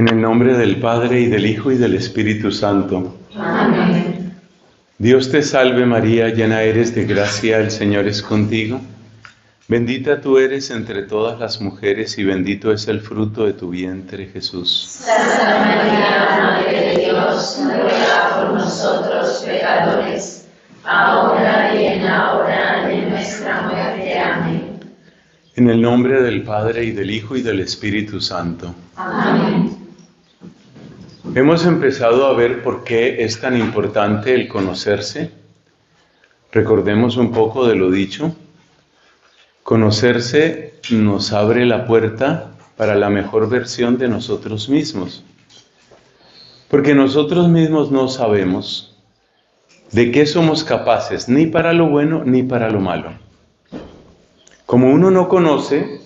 En el nombre del Padre, y del Hijo, y del Espíritu Santo. Amén. Dios te salve María, llena eres de gracia, el Señor es contigo. Bendita tú eres entre todas las mujeres, y bendito es el fruto de tu vientre, Jesús. Santa María, Madre de Dios, ruega por nosotros pecadores, ahora y en la hora de nuestra muerte. Amén. En el nombre del Padre, y del Hijo, y del Espíritu Santo. Amén. Hemos empezado a ver por qué es tan importante el conocerse. Recordemos un poco de lo dicho. Conocerse nos abre la puerta para la mejor versión de nosotros mismos. Porque nosotros mismos no sabemos de qué somos capaces, ni para lo bueno ni para lo malo. Como uno no conoce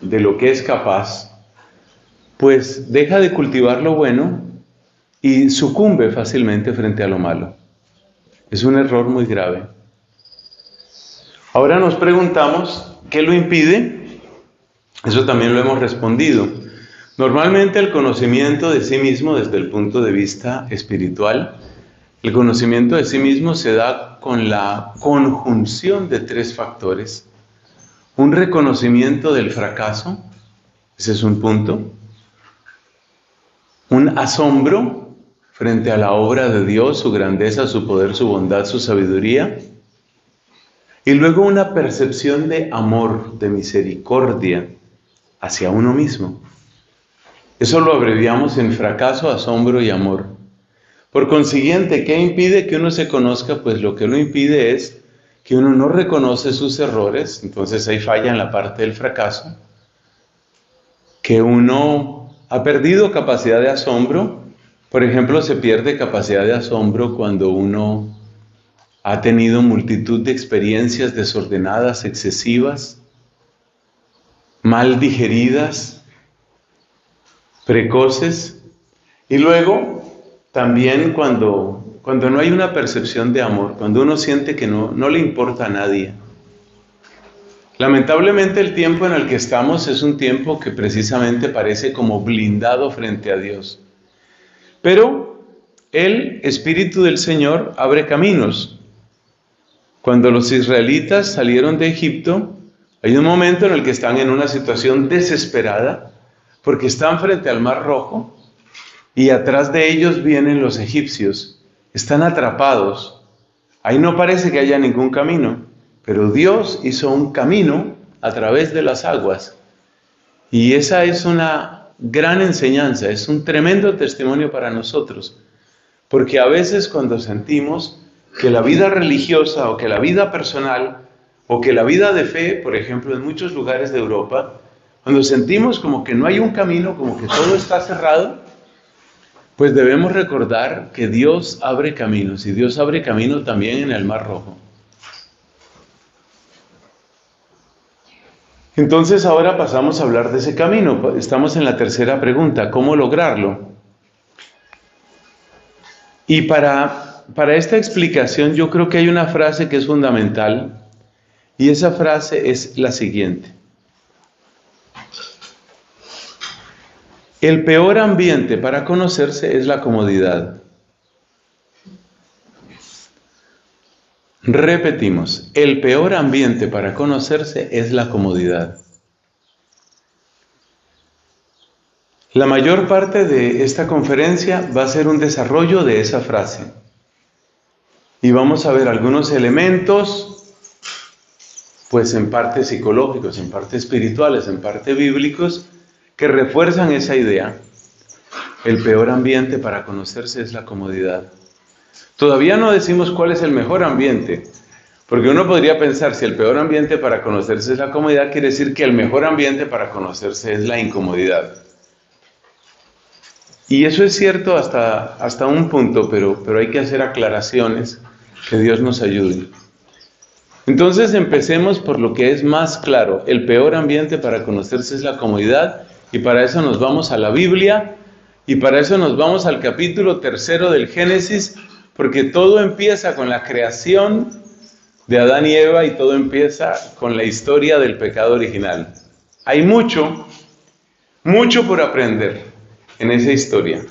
de lo que es capaz, pues deja de cultivar lo bueno y sucumbe fácilmente frente a lo malo. Es un error muy grave. Ahora nos preguntamos, ¿qué lo impide? Eso también lo hemos respondido. Normalmente el conocimiento de sí mismo desde el punto de vista espiritual, el conocimiento de sí mismo se da con la conjunción de tres factores. Un reconocimiento del fracaso, ese es un punto. Un asombro frente a la obra de Dios, su grandeza, su poder, su bondad, su sabiduría. Y luego una percepción de amor, de misericordia hacia uno mismo. Eso lo abreviamos en fracaso, asombro y amor. Por consiguiente, ¿qué impide que uno se conozca? Pues lo que lo impide es que uno no reconoce sus errores, entonces ahí falla en la parte del fracaso. Que uno ha perdido capacidad de asombro. Por ejemplo, se pierde capacidad de asombro cuando uno ha tenido multitud de experiencias desordenadas, excesivas, mal digeridas, precoces. Y luego, también cuando no hay una percepción de amor, cuando uno siente que no le importa a nadie. Lamentablemente el tiempo en el que estamos es un tiempo que precisamente parece como blindado frente a Dios. Pero el Espíritu del Señor abre caminos. Cuando los israelitas salieron de Egipto, hay un momento en el que están en una situación desesperada, porque están frente al Mar Rojo y atrás de ellos vienen los egipcios. Están atrapados. Ahí no parece que haya ningún camino, pero Dios hizo un camino a través de las aguas. Y esa es una gran enseñanza, es un tremendo testimonio para nosotros. Porque a veces cuando sentimos que la vida religiosa o que la vida personal o que la vida de fe, por ejemplo, en muchos lugares de Europa, cuando sentimos como que no hay un camino, como que todo está cerrado, pues debemos recordar que Dios abre caminos, y Dios abre camino también en el Mar Rojo. Entonces ahora pasamos a hablar de ese camino. Estamos en la tercera pregunta, ¿cómo lograrlo? Y para esta explicación yo creo que hay una frase que es fundamental, y esa frase es la siguiente. El peor ambiente para conocerse es la comodidad. Repetimos, el peor ambiente para conocerse es la comodidad. La mayor parte de esta conferencia va a ser un desarrollo de esa frase. Y vamos a ver algunos elementos, pues en parte psicológicos, en parte espirituales, en parte bíblicos, que refuerzan esa idea. El peor ambiente para conocerse es la comodidad. Todavía no decimos cuál es el mejor ambiente, porque uno podría pensar, si el peor ambiente para conocerse es la comodidad, quiere decir que el mejor ambiente para conocerse es la incomodidad. Y eso es cierto hasta un punto, pero hay que hacer aclaraciones, que Dios nos ayude. Entonces empecemos por lo que es más claro. El peor ambiente para conocerse es la comodidad, y para eso nos vamos a la Biblia, y para eso nos vamos al capítulo 3 del Génesis, porque todo empieza con la creación de Adán y Eva, y todo empieza con la historia del pecado original. Hay mucho por aprender. en esa historia.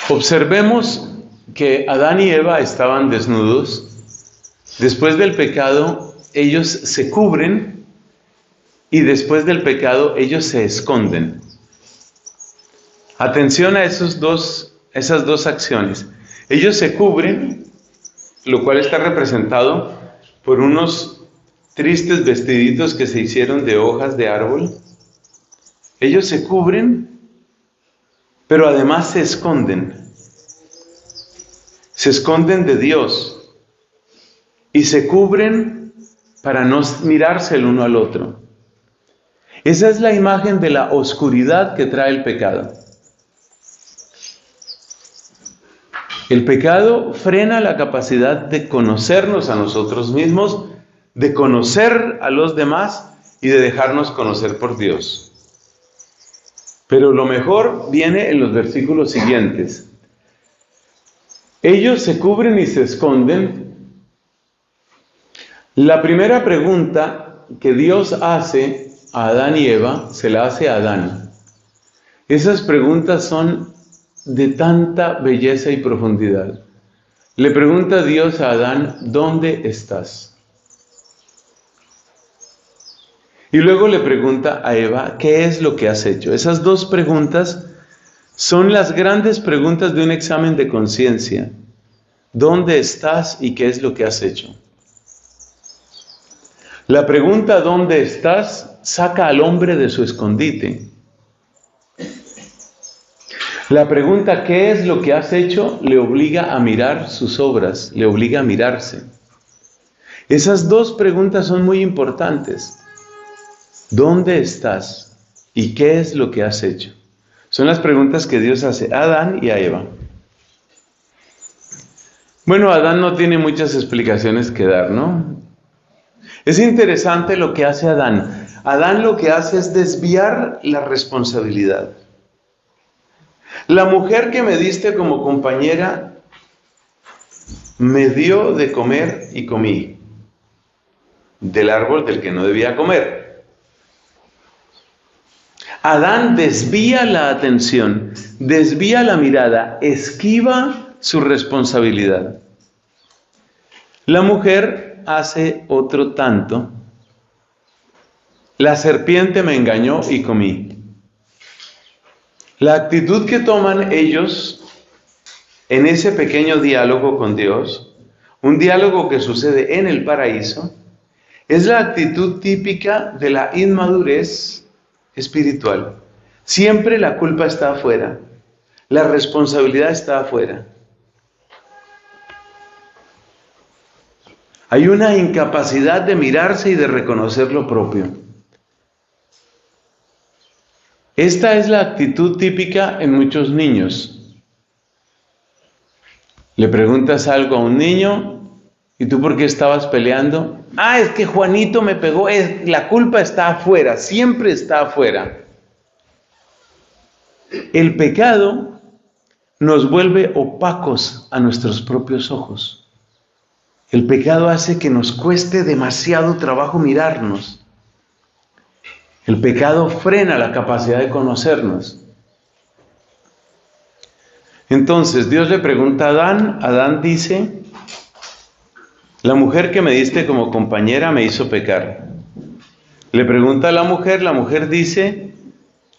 Observemos que Adán y Eva estaban desnudos. Después del pecado, ellos se cubren y después del pecado, ellos se esconden. Atención a esas dos acciones. Ellos se cubren, lo cual está representado por unos tristes vestiditos que se hicieron de hojas de árbol. Ellos se cubren, pero además se esconden. Se esconden de Dios y se cubren para no mirarse el uno al otro. Esa es la imagen de la oscuridad que trae el pecado. El pecado frena la capacidad de conocernos a nosotros mismos, de conocer a los demás y de dejarnos conocer por Dios. Pero lo mejor viene en los versículos siguientes. Ellos se cubren y se esconden. La primera pregunta que Dios hace a Adán y Eva, se la hace a Adán. Esas preguntas son de tanta belleza y profundidad. Le pregunta Dios a Adán, ¿dónde estás? Y luego le pregunta a Eva, ¿qué es lo que has hecho? Esas dos preguntas son las grandes preguntas de un examen de conciencia. ¿Dónde estás y qué es lo que has hecho? La pregunta ¿dónde estás? Saca al hombre de su escondite. La pregunta ¿qué es lo que has hecho? Le obliga a mirar sus obras, le obliga a mirarse. Esas dos preguntas son muy importantes. ¿Dónde estás? ¿Y qué es lo que has hecho? Son las preguntas que Dios hace a Adán y a Eva. Bueno, Adán no tiene muchas explicaciones que dar, ¿no? Es interesante lo que hace Adán. Adán lo que hace es desviar la responsabilidad. La mujer que me diste como compañera me dio de comer y comí del árbol del que no debía comer. Adán desvía la atención, desvía la mirada, esquiva su responsabilidad. La mujer hace otro tanto. La serpiente me engañó y comí. La actitud que toman ellos en ese pequeño diálogo con Dios, un diálogo que sucede en el paraíso, es la actitud típica de la inmadurez espiritual. Siempre la culpa está afuera, la responsabilidad está afuera. Hay una incapacidad de mirarse y de reconocer lo propio. Esta es la actitud típica en muchos niños. Le preguntas algo a un niño, ¿y tú por qué estabas peleando? Ah, es que Juanito me pegó, la culpa está afuera, siempre está afuera. El pecado nos vuelve opacos a nuestros propios ojos. El pecado hace que nos cueste demasiado trabajo mirarnos. El pecado frena la capacidad de conocernos. Entonces Dios le pregunta a Adán, Adán dice, la mujer que me diste como compañera me hizo pecar. Le pregunta a la mujer dice,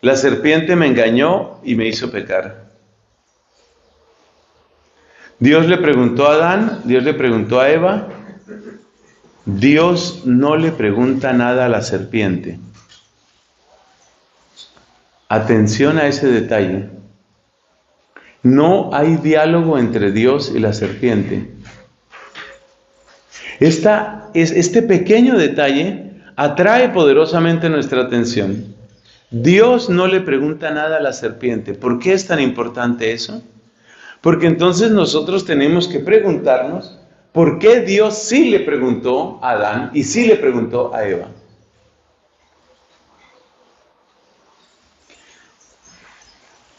la serpiente me engañó y me hizo pecar. Dios le preguntó a Adán, Dios le preguntó a Eva, Dios no le pregunta nada a la serpiente. Atención a ese detalle. No hay diálogo entre Dios y la serpiente. Este pequeño detalle atrae poderosamente nuestra atención. Dios no le pregunta nada a la serpiente. ¿Por qué es tan importante eso? Porque entonces nosotros tenemos que preguntarnos por qué Dios sí le preguntó a Adán y sí le preguntó a Eva.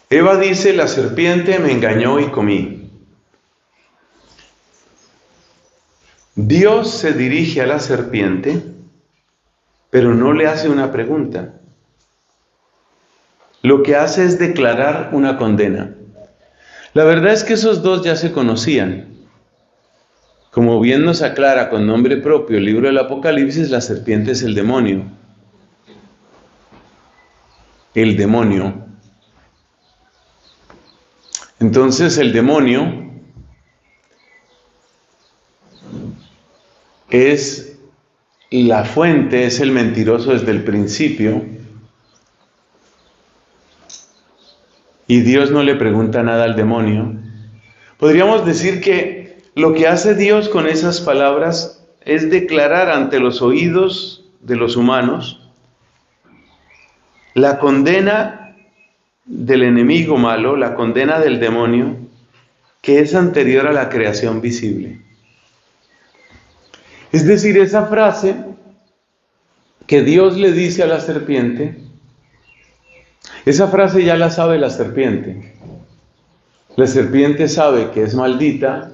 Eva dice, la serpiente me engañó y comí. Dios se dirige a la serpiente pero no le hace una pregunta. Lo que hace es declarar una condena. La verdad es que esos dos ya se conocían. Como bien nos aclara con nombre propio el libro del Apocalipsis, la serpiente es el demonio. El demonio. Entonces el demonio es la fuente, es el mentiroso desde el principio. Y Dios no le pregunta nada al demonio. Podríamos decir que lo que hace Dios con esas palabras es declarar ante los oídos de los humanos la condena del enemigo malo, la condena del demonio, que es anterior a la creación visible. Es decir, esa frase que Dios le dice a la serpiente, esa frase ya la sabe la serpiente. La serpiente sabe que es maldita,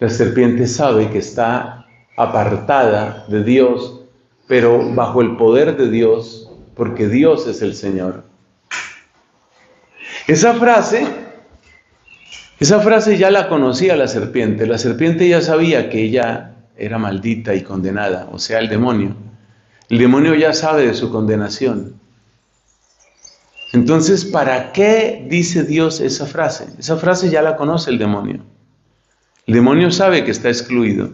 la serpiente sabe que está apartada de Dios, pero bajo el poder de Dios, porque Dios es el Señor. Esa frase ya la conocía la serpiente ya sabía que ella era maldita y condenada, o sea, el demonio. El demonio ya sabe de su condenación. Entonces, ¿para qué dice Dios esa frase? Esa frase ya la conoce el demonio. El demonio sabe que está excluido,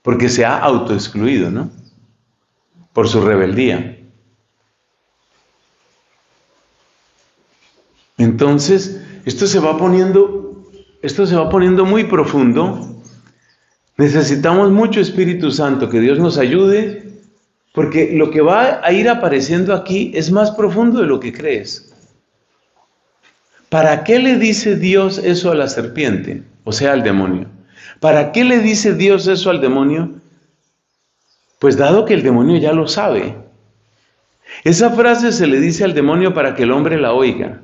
porque se ha autoexcluido, ¿no? Por su rebeldía. Entonces, esto se va poniendo muy profundo. Necesitamos mucho Espíritu Santo, que Dios nos ayude, porque lo que va a ir apareciendo aquí es más profundo de lo que crees. ¿Para qué le dice Dios eso a la serpiente? O sea, al demonio. ¿Para qué le dice Dios eso al demonio? Pues dado que el demonio ya lo sabe. Esa frase se le dice al demonio para que el hombre la oiga.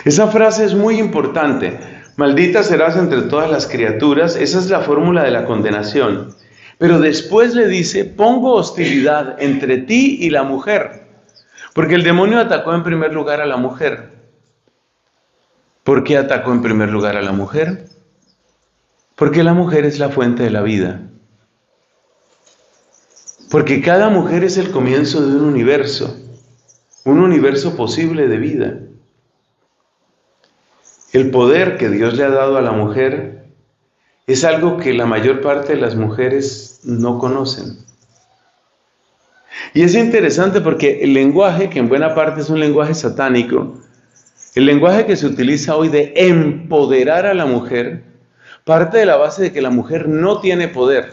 Esa frase es muy importante. Maldita serás entre todas las criaturas. Esa es la fórmula de la condenación. Pero después le dice, pongo hostilidad entre ti y la mujer. Porque el demonio atacó en primer lugar a la mujer. ¿Por qué atacó en primer lugar a la mujer? Porque la mujer es la fuente de la vida. Porque cada mujer es el comienzo de un universo posible de vida. El poder que Dios le ha dado a la mujer es algo que la mayor parte de las mujeres no conocen. Y es interesante porque el lenguaje, que en buena parte es un lenguaje satánico, el lenguaje que se utiliza hoy de empoderar a la mujer, parte de la base de que la mujer no tiene poder.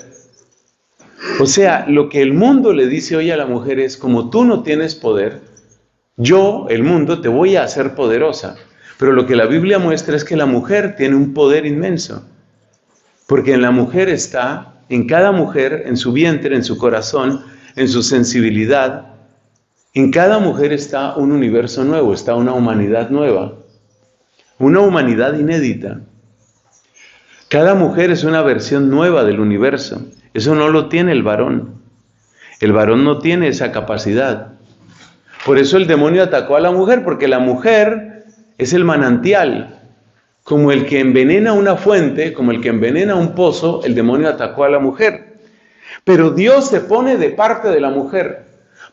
O sea, lo que el mundo le dice hoy a la mujer es, como tú no tienes poder, yo, el mundo, te voy a hacer poderosa. Pero lo que la Biblia muestra es que la mujer tiene un poder inmenso. Porque en la mujer está, en cada mujer, en su vientre, en su corazón, en su sensibilidad, en cada mujer está un universo nuevo, está una humanidad nueva, una humanidad inédita. Cada mujer es una versión nueva del universo. Eso no lo tiene el varón. El varón no tiene esa capacidad. Por eso el demonio atacó a la mujer, porque la mujer es el manantial. Como el que envenena una fuente, como el que envenena un pozo, el demonio atacó a la mujer. Pero Dios se pone de parte de la mujer.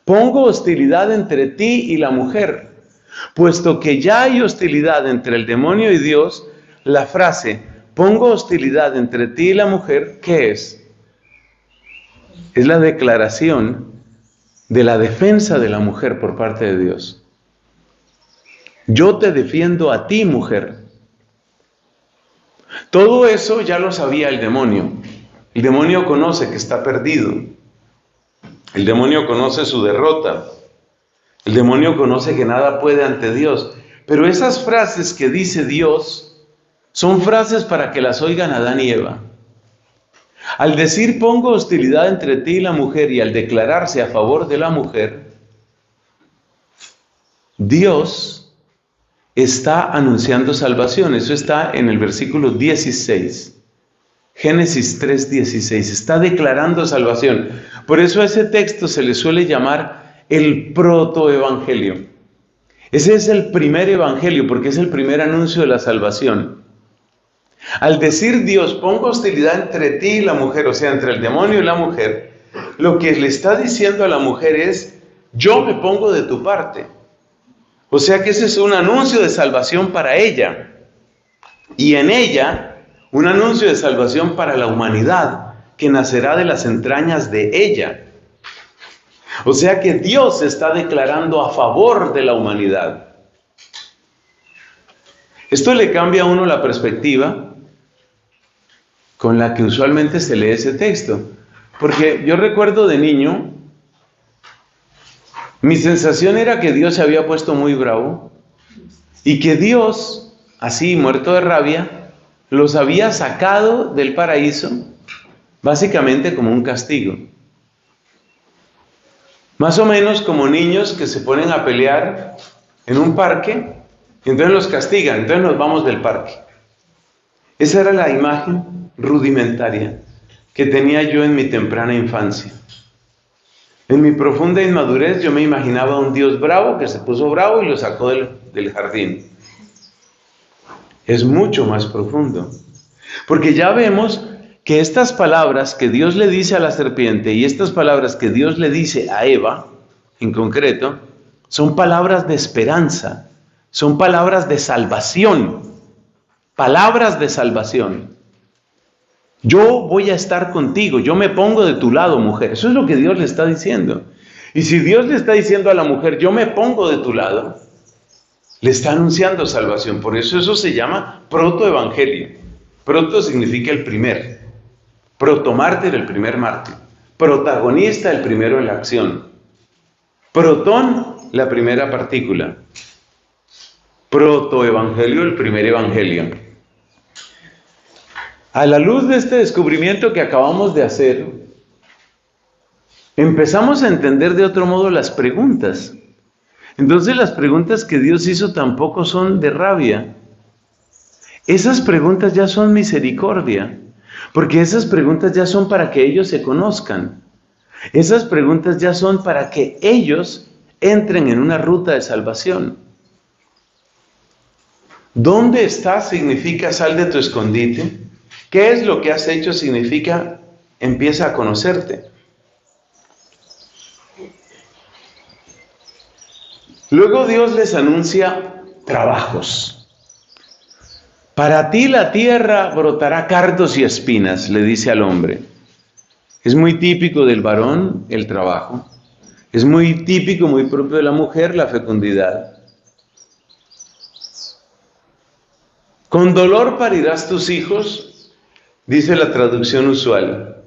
Pongo hostilidad entre ti y la mujer. Puesto que ya hay hostilidad entre el demonio y Dios, la frase, pongo hostilidad entre ti y la mujer, ¿qué es? Es la declaración de la defensa de la mujer por parte de Dios. Yo te defiendo a ti, mujer. Todo eso ya lo sabía el demonio. El demonio conoce que está perdido. El demonio conoce su derrota. El demonio conoce que nada puede ante Dios. Pero esas frases que dice Dios son frases para que las oigan Adán y Eva. Al decir pongo hostilidad entre ti y la mujer y al declararse a favor de la mujer, Dios está anunciando salvación. Eso está en el versículo 16. Génesis 3:16, está declarando salvación. Por eso a ese texto se le suele llamar el protoevangelio. Ese es el primer evangelio porque es el primer anuncio de la salvación. Al decir Dios, pongo hostilidad entre ti y la mujer, o sea, entre el demonio y la mujer, lo que le está diciendo a la mujer es, yo me pongo de tu parte. O sea que ese es un anuncio de salvación para ella. Y en ella, un anuncio de salvación para la humanidad, que nacerá de las entrañas de ella. O sea que Dios está declarando a favor de la humanidad. Esto le cambia a uno la perspectiva con la que usualmente se lee ese texto. Porque yo recuerdo de niño, mi sensación era que Dios se había puesto muy bravo y que Dios, así muerto de rabia, los había sacado del paraíso, básicamente como un castigo. Más o menos como niños que se ponen a pelear en un parque y entonces los castigan, entonces nos vamos del parque. Esa era la imagen rudimentaria que tenía yo en mi temprana infancia. En mi profunda inmadurez yo me imaginaba un Dios bravo que se puso bravo y lo sacó del jardín. Es mucho más profundo, porque ya vemos que estas palabras que Dios le dice a la serpiente y estas palabras que Dios le dice a Eva, en concreto, son palabras de esperanza, son palabras de salvación, palabras de salvación. Yo voy a estar contigo, yo me pongo de tu lado, mujer. Eso es lo que Dios le está diciendo. Y si Dios le está diciendo a la mujer, yo me pongo de tu lado, le está anunciando salvación. Por eso se llama protoevangelio. Proto significa el primer. Protomártir, el primer mártir. Protagonista, el primero en la acción. Protón, la primera partícula. Protoevangelio, el primer evangelio. A la luz de este descubrimiento que acabamos de hacer, empezamos a entender de otro modo las preguntas. Entonces las preguntas que Dios hizo tampoco son de rabia. Esas preguntas ya son misericordia, porque esas preguntas ya son para que ellos se conozcan. Esas preguntas ya son para que ellos entren en una ruta de salvación. ¿Dónde estás? Significa sal de tu escondite. ¿Qué es lo que has hecho? Significa empieza a conocerte. Luego Dios les anuncia trabajos. Para ti la tierra brotará cardos y espinas, le dice al hombre. Es muy típico del varón el trabajo. Es muy típico, muy propio de la mujer la fecundidad. Con dolor parirás tus hijos, dice la traducción usual.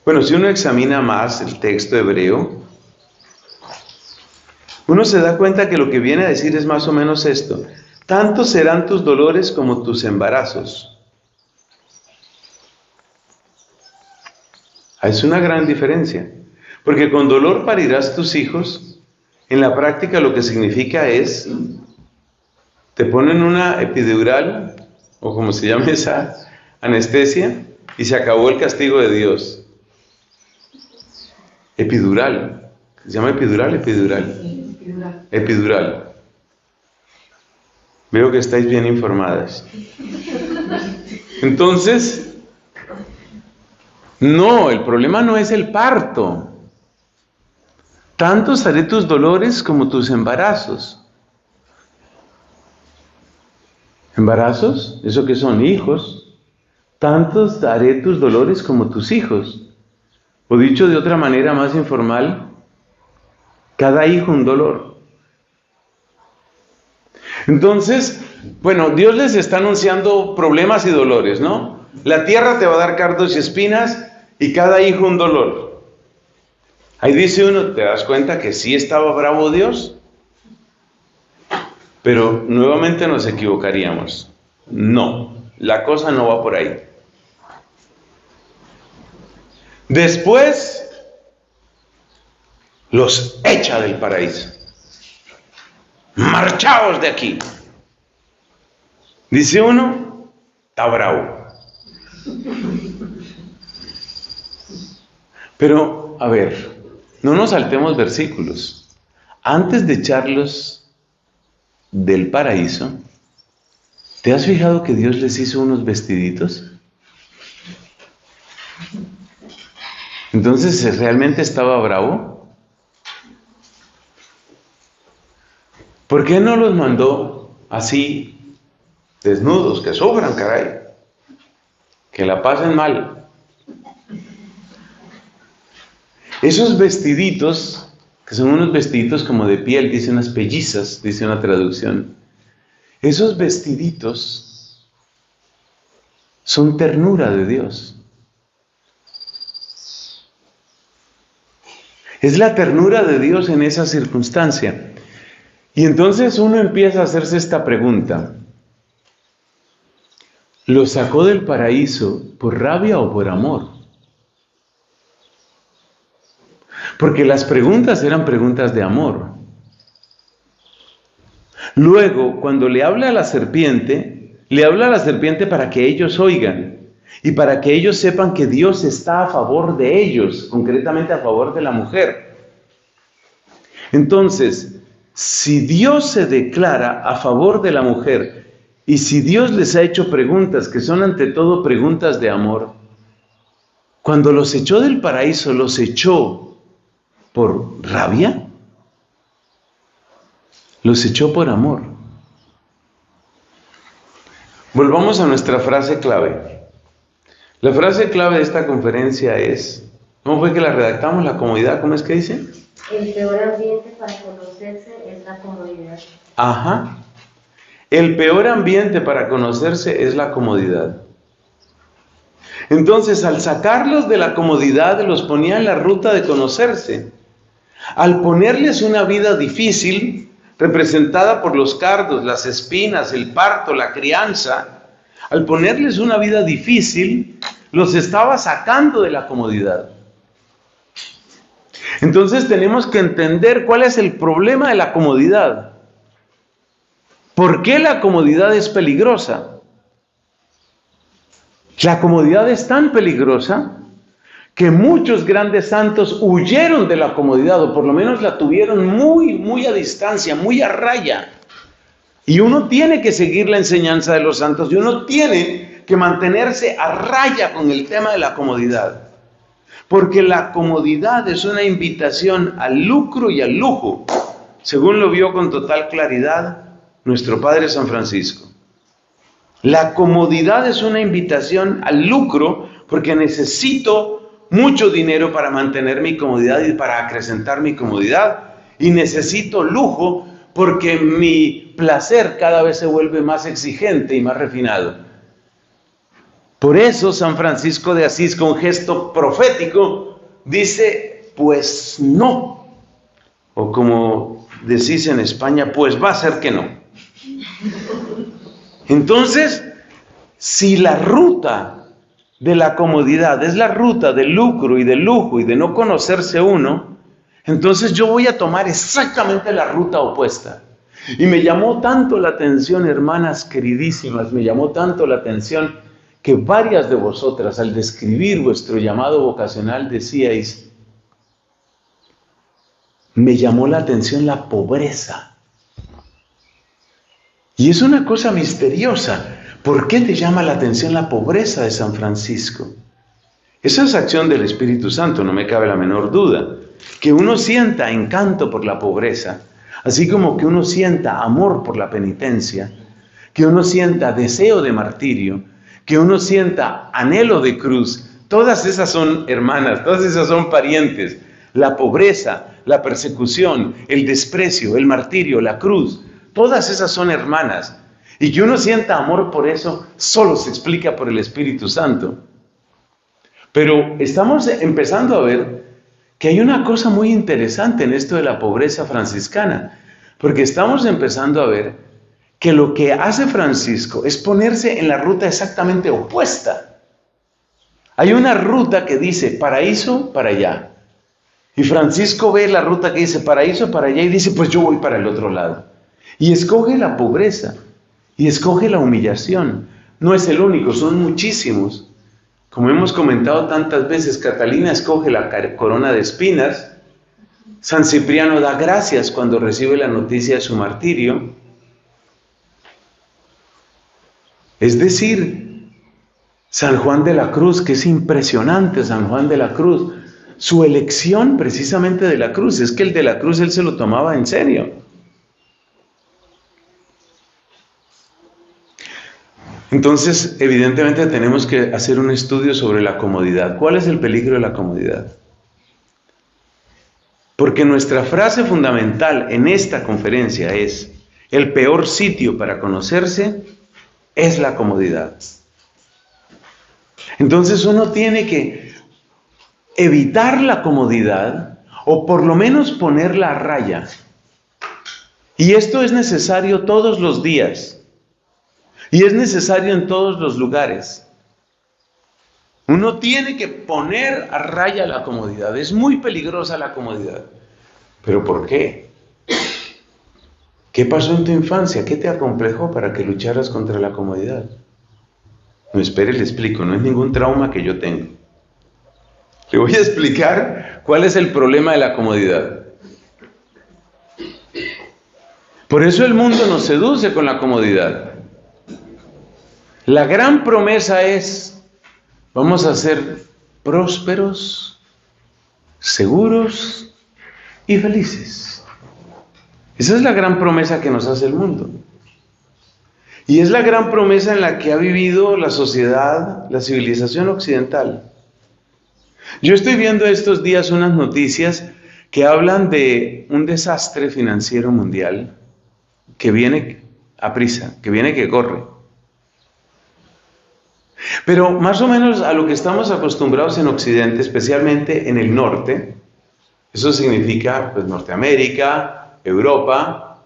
Bueno, si uno examina más el texto hebreo, uno se da cuenta que lo que viene a decir es más o menos esto. Tantos serán tus dolores como tus embarazos. Es una gran diferencia, porque con dolor parirás tus hijos, en la práctica lo que significa es, te ponen una epidural, o como se llama esa anestesia, y se acabó el castigo de Dios. Epidural. ¿Se llama epidural? Epidural. Veo que estáis bien informadas. Entonces, no, el problema no es el parto. Tantos haré tus dolores como tus embarazos. ¿Embarazos? ¿Eso qué son? Hijos. Tantos haré tus dolores como tus hijos. O dicho de otra manera más informal, cada hijo un dolor. Entonces, bueno, Dios les está anunciando problemas y dolores, ¿no? La tierra te va a dar cardos y espinas y cada hijo un dolor. Ahí dice uno, ¿te das cuenta que sí estaba bravo Dios? Pero nuevamente nos equivocaríamos. No, la cosa no va por ahí. Después los echa del paraíso. Marchaos de aquí. Dice uno, está bravo. Pero, a ver, no nos saltemos versículos. Antes de echarlos del paraíso, ¿te has fijado que Dios les hizo unos vestiditos? Entonces, ¿realmente estaba bravo? ¿Por qué no los mandó así, desnudos, que sufran, caray? Que la pasen mal. Esos vestiditos, que son unos vestiditos como de piel, dice unas pellizas, dice una traducción. Esos vestiditos son ternura de Dios. Es la ternura de Dios en esa circunstancia. Y entonces uno empieza a hacerse esta pregunta. ¿Lo sacó del paraíso por rabia o por amor? Porque las preguntas eran preguntas de amor. Luego, cuando le habla a la serpiente para que ellos oigan y para que ellos sepan que Dios está a favor de ellos, concretamente a favor de la mujer. Entonces, si Dios se declara a favor de la mujer y si Dios les ha hecho preguntas que son ante todo preguntas de amor, cuando los echó del paraíso, ¿los echó por rabia? Los echó por amor. Volvamos a nuestra frase clave. La frase clave de esta conferencia es, ¿cómo fue que la redactamos? La comodidad, ¿cómo es que dice? El peor ambiente para conocerse es la comodidad. Ajá. El peor ambiente para conocerse es la comodidad. Entonces, al sacarlos de la comodidad, los ponía en la ruta de conocerse. Al ponerles una vida difícil, representada por los cardos, las espinas, el parto, la crianza, al ponerles una vida difícil, los estaba sacando de la comodidad. Entonces tenemos que entender cuál es el problema de la comodidad. ¿Por qué la comodidad es peligrosa? La comodidad es tan peligrosa que muchos grandes santos huyeron de la comodidad, o por lo menos la tuvieron muy a distancia, muy a raya. Y uno tiene que seguir la enseñanza de los santos, y uno tiene que mantenerse a raya con el tema de la comodidad. Porque la comodidad es una invitación al lucro y al lujo, según lo vio con total claridad nuestro Padre San Francisco. La comodidad es una invitación al lucro porque necesito mucho dinero para mantener mi comodidad y para acrecentar mi comodidad. Y necesito lujo porque mi placer cada vez se vuelve más exigente y más refinado. Por eso San Francisco de Asís, con gesto profético, dice, pues no. O como decís en España, pues va a ser que no. Entonces, si la ruta de la comodidad es la ruta del lucro y del lujo y de no conocerse uno, entonces yo voy a tomar exactamente la ruta opuesta. Y me llamó tanto la atención, hermanas queridísimas, me llamó tanto la atención que varias de vosotras al describir vuestro llamado vocacional decíais, me llamó la atención la pobreza. Y es una cosa misteriosa. ¿Por qué te llama la atención la pobreza de San Francisco? Esa es acción del Espíritu Santo, no me cabe la menor duda. Que uno sienta encanto por la pobreza, así como que uno sienta amor por la penitencia, que uno sienta deseo de martirio, que uno sienta anhelo de cruz. Todas esas son hermanas, todas esas son parientes. La pobreza, la persecución, el desprecio, el martirio, la cruz, todas esas son hermanas. Y que uno sienta amor por eso solo se explica por el Espíritu Santo. Pero estamos empezando a ver que hay una cosa muy interesante en esto de la pobreza franciscana, porque estamos empezando a ver que lo que hace Francisco es ponerse en la ruta exactamente opuesta. Hay una ruta que dice paraíso para allá, y Francisco ve la ruta que dice paraíso para allá y dice pues yo voy para el otro lado. Y escoge la pobreza, y escoge la humillación. No es el único, son muchísimos. Como hemos comentado tantas veces, Catalina escoge la corona de espinas, San Cipriano da gracias cuando recibe la noticia de su martirio. Es decir, San Juan de la Cruz, que es impresionante San Juan de la Cruz, su elección precisamente de la cruz, es que el de la cruz él se lo tomaba en serio. Entonces, evidentemente tenemos que hacer un estudio sobre la comodidad. ¿Cuál es el peligro de la comodidad? Porque nuestra frase fundamental en esta conferencia es: el peor sitio para conocerse es la comodidad. Entonces uno tiene que evitar la comodidad o por lo menos ponerla a raya. Y esto es necesario todos los días. Y es necesario en todos los lugares. Uno tiene que poner a raya la comodidad. Es muy peligrosa la comodidad. ¿Pero por qué? ¿Qué pasó en tu infancia? ¿Qué te acomplejó para que lucharas contra la comodidad? No, espere, le explico. No es ningún trauma que yo tengo. Le voy a explicar cuál es el problema de la comodidad. Por eso el mundo nos seduce con la comodidad. La gran promesa es: vamos a ser prósperos, seguros y felices. Esa es la gran promesa que nos hace el mundo. Y es la gran promesa en la que ha vivido la sociedad, la civilización occidental. Yo estoy viendo estos días unas noticias que hablan de un desastre financiero mundial que viene a prisa, que viene que corre. Pero más o menos a lo que estamos acostumbrados en Occidente, especialmente en el norte, eso significa pues Norteamérica, Europa,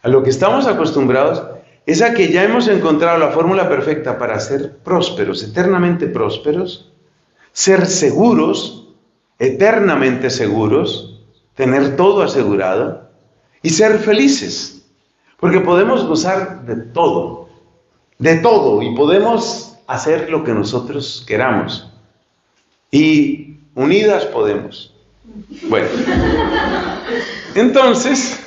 a lo que estamos acostumbrados es a que ya hemos encontrado la fórmula perfecta para ser prósperos, eternamente prósperos, ser seguros, eternamente seguros, tener todo asegurado y ser felices, porque podemos gozar de todo, y podemos hacer lo que nosotros queramos. Y unidas podemos. Bueno, entonces,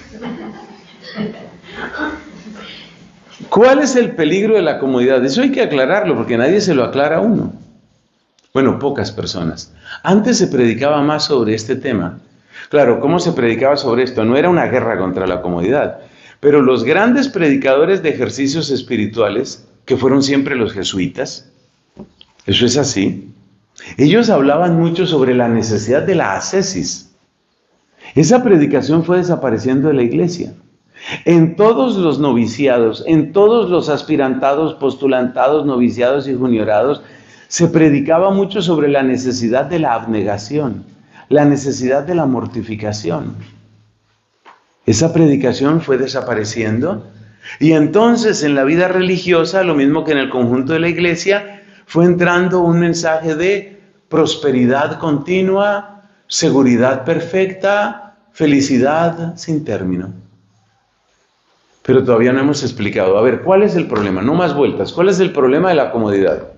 ¿cuál es el peligro de la comodidad? Eso hay que aclararlo, porque nadie se lo aclara a uno. Bueno, pocas personas. Antes se predicaba más sobre este tema. Claro, ¿cómo se predicaba sobre esto? No era una guerra contra la comodidad, pero los grandes predicadores de ejercicios espirituales, que fueron siempre los jesuitas, eso es así, ellos hablaban mucho sobre la necesidad de la ascesis. Esa predicación fue desapareciendo de la iglesia. En todos los noviciados, en todos los aspirantados, postulantados, noviciados y juniorados, se predicaba mucho sobre la necesidad de la abnegación, la necesidad de la mortificación. Esa predicación fue desapareciendo. Y entonces en la vida religiosa, lo mismo que en el conjunto de la iglesia, fue entrando un mensaje de prosperidad continua, seguridad perfecta, felicidad sin término. Pero todavía no hemos explicado. A ver, ¿cuál es el problema? No más vueltas. ¿Cuál es el problema de la comodidad?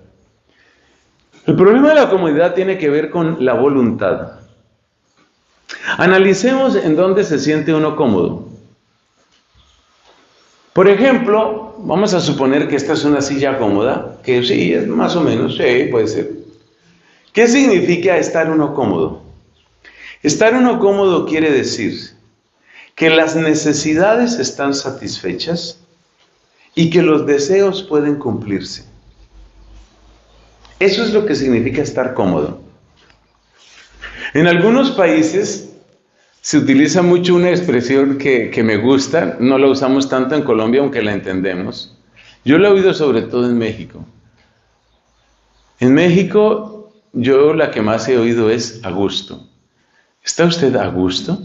El problema de la comodidad tiene que ver con la voluntad. Analicemos en dónde se siente uno cómodo. Por ejemplo, vamos a suponer que esta es una silla cómoda, que sí, es más o menos, sí, puede ser. ¿Qué significa estar uno cómodo? Estar uno cómodo quiere decir que las necesidades están satisfechas y que los deseos pueden cumplirse. Eso es lo que significa estar cómodo. En algunos países se utiliza mucho una expresión que me gusta, no la usamos tanto en Colombia, aunque la entendemos. Yo la he oído sobre todo en México. En México, yo la que más he oído es a gusto. ¿Está usted a gusto?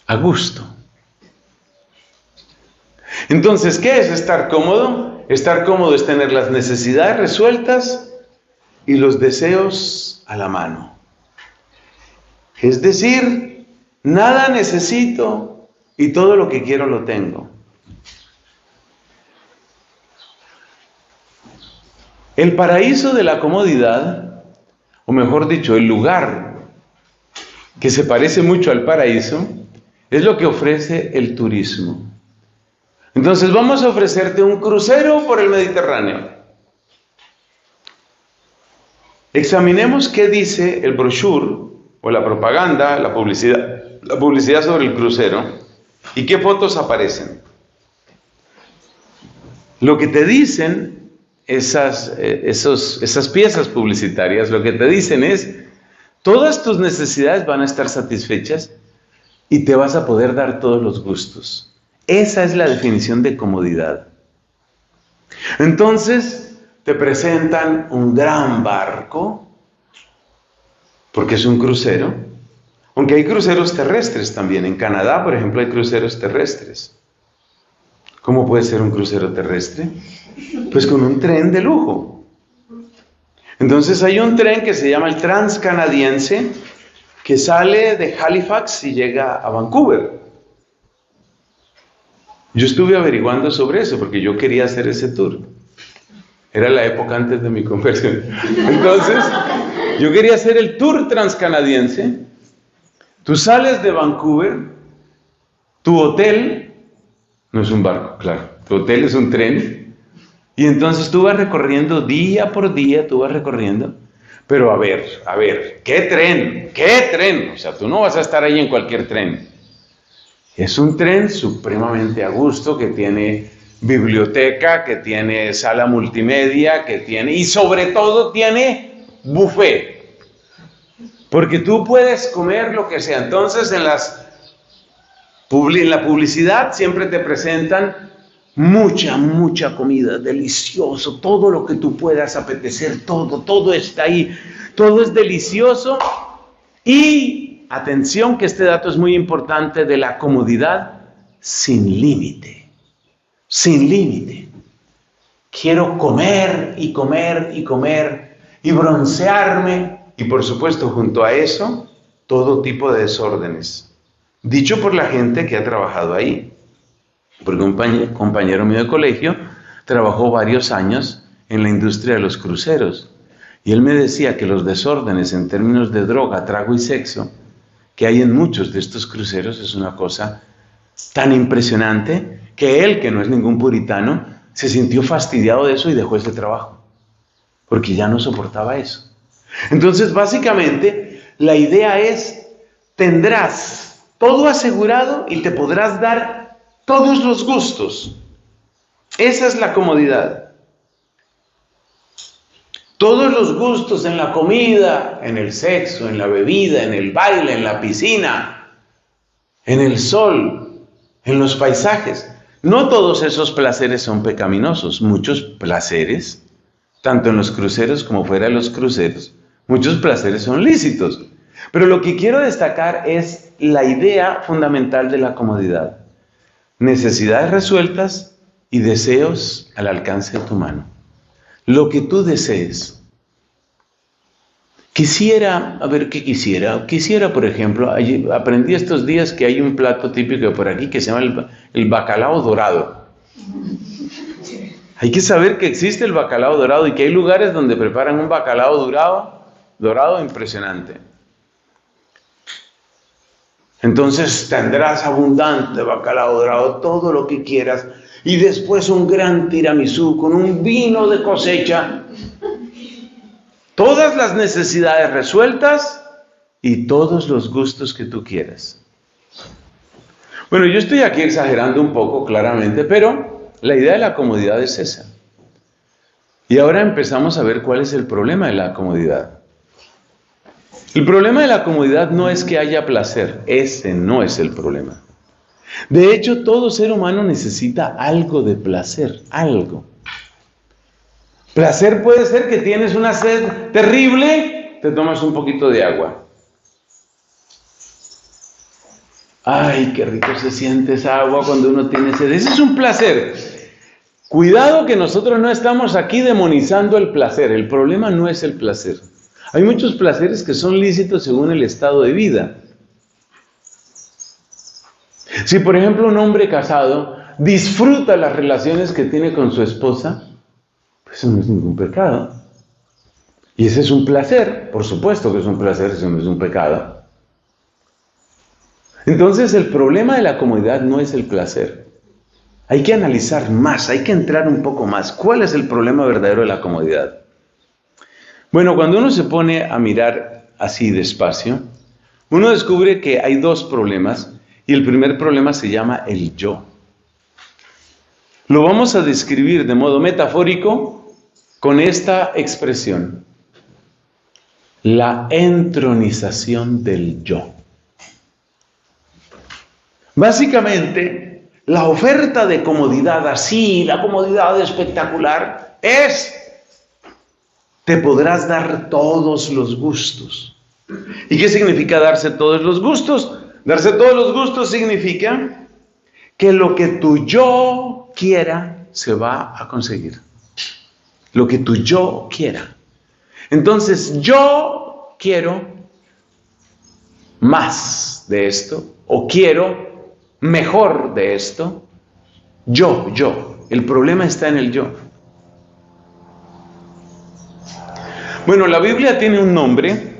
A gusto. Entonces, ¿qué es estar cómodo? Estar cómodo es tener las necesidades resueltas y los deseos a la mano. Es decir, nada necesito y todo lo que quiero lo tengo. El paraíso de la comodidad, o mejor dicho, el lugar que se parece mucho al paraíso, es lo que ofrece el turismo. Entonces vamos a ofrecerte un crucero por el Mediterráneo. Examinemos qué dice el brochure o la propaganda, la publicidad sobre el crucero y qué fotos aparecen. Lo que te dicen esas piezas publicitarias, lo que te dicen es: todas tus necesidades van a estar satisfechas y te vas a poder dar todos los gustos. Esa es la definición de comodidad. Entonces te presentan un gran barco, porque es un crucero, aunque hay cruceros terrestres también. En Canadá, por ejemplo, hay cruceros terrestres. ¿Cómo puede ser un crucero terrestre? Pues con un tren de lujo. Entonces hay un tren que se llama el Transcanadiense, que sale de Halifax y llega a Vancouver. Yo estuve averiguando sobre eso porque yo quería hacer ese tour. Era la época antes de mi conversión. Entonces, yo quería hacer el tour transcanadiense. Tú sales de Vancouver, tu hotel, no es un barco, claro, tu hotel es un tren, y entonces tú vas recorriendo día por día, tú vas recorriendo, pero a ver, ¿qué tren? O sea, tú no vas a estar ahí en cualquier tren. Es un tren supremamente a gusto, que tiene biblioteca, que tiene sala multimedia, y sobre todo tiene buffet. Porque tú puedes comer lo que sea. Entonces en la publicidad siempre te presentan mucha comida, delicioso, todo lo que tú puedas apetecer, todo está ahí, todo es delicioso. Y atención, que este dato es muy importante, de la comodidad sin límite. Sin límite. Quiero comer y broncearme, y por supuesto junto a eso todo tipo de desórdenes, dicho por la gente que ha trabajado ahí, porque un compañero mío de colegio trabajó varios años en la industria de los cruceros, y él me decía que los desórdenes en términos de droga, trago y sexo que hay en muchos de estos cruceros es una cosa tan impresionante que él, que no es ningún puritano, se sintió fastidiado de eso y dejó ese trabajo, porque ya no soportaba eso. Entonces, básicamente, la idea es: tendrás todo asegurado y te podrás dar todos los gustos. Esa es la comodidad. Todos los gustos en la comida, en el sexo, en la bebida, en el baile, en la piscina, en el sol, en los paisajes. No todos esos placeres son pecaminosos. Muchos placeres, tanto en los cruceros como fuera de los cruceros, muchos placeres son lícitos. Pero lo que quiero destacar es la idea fundamental de la comodidad. Necesidades resueltas y deseos al alcance de tu mano. Lo que tú desees. Quisiera, por ejemplo, aprendí estos días que hay un plato típico por aquí que se llama el bacalao dorado. Hay que saber que existe el bacalao dorado y que hay lugares donde preparan un bacalao dorado impresionante. Entonces tendrás abundante bacalao dorado, todo lo que quieras, y después un gran tiramisú con un vino de cosecha. Todas las necesidades resueltas y todos los gustos que tú quieras. Bueno, yo estoy aquí exagerando un poco, claramente, pero la idea de la comodidad es esa. Y ahora empezamos a ver cuál es el problema de la comodidad. El problema de la comodidad no es que haya placer, ese no es el problema. De hecho, todo ser humano necesita algo de placer, algo. Placer puede ser que tienes una sed terrible, te tomas un poquito de agua. Ay, qué rico se siente esa agua cuando uno tiene sed. Ese es un placer. Cuidado que nosotros no estamos aquí demonizando el placer. El problema no es el placer. Hay muchos placeres que son lícitos según el estado de vida. Si, por ejemplo, un hombre casado disfruta las relaciones que tiene con su esposa, pues Eso no es ningún pecado. Y ese es un placer, por supuesto que es un placer, eso no es un pecado. Entonces el problema de la comodidad no es el placer. Hay que analizar más, hay que entrar un poco más. ¿Cuál es el problema verdadero de la comodidad? Bueno, cuando uno se pone a mirar así despacio, uno descubre que hay dos problemas y el primer problema se llama el yo. Lo vamos a describir de modo metafórico con esta expresión: la entronización del yo. Básicamente, la oferta de comodidad así, la comodidad espectacular, es: te podrás dar todos los gustos. ¿Y qué significa darse todos los gustos? Darse todos los gustos significa que lo que tu yo quiera se va a conseguir. Lo que tu yo quiera. Entonces, yo quiero más de esto, o quiero mejor de esto. Yo. El problema está en el yo. Bueno, la Biblia tiene un nombre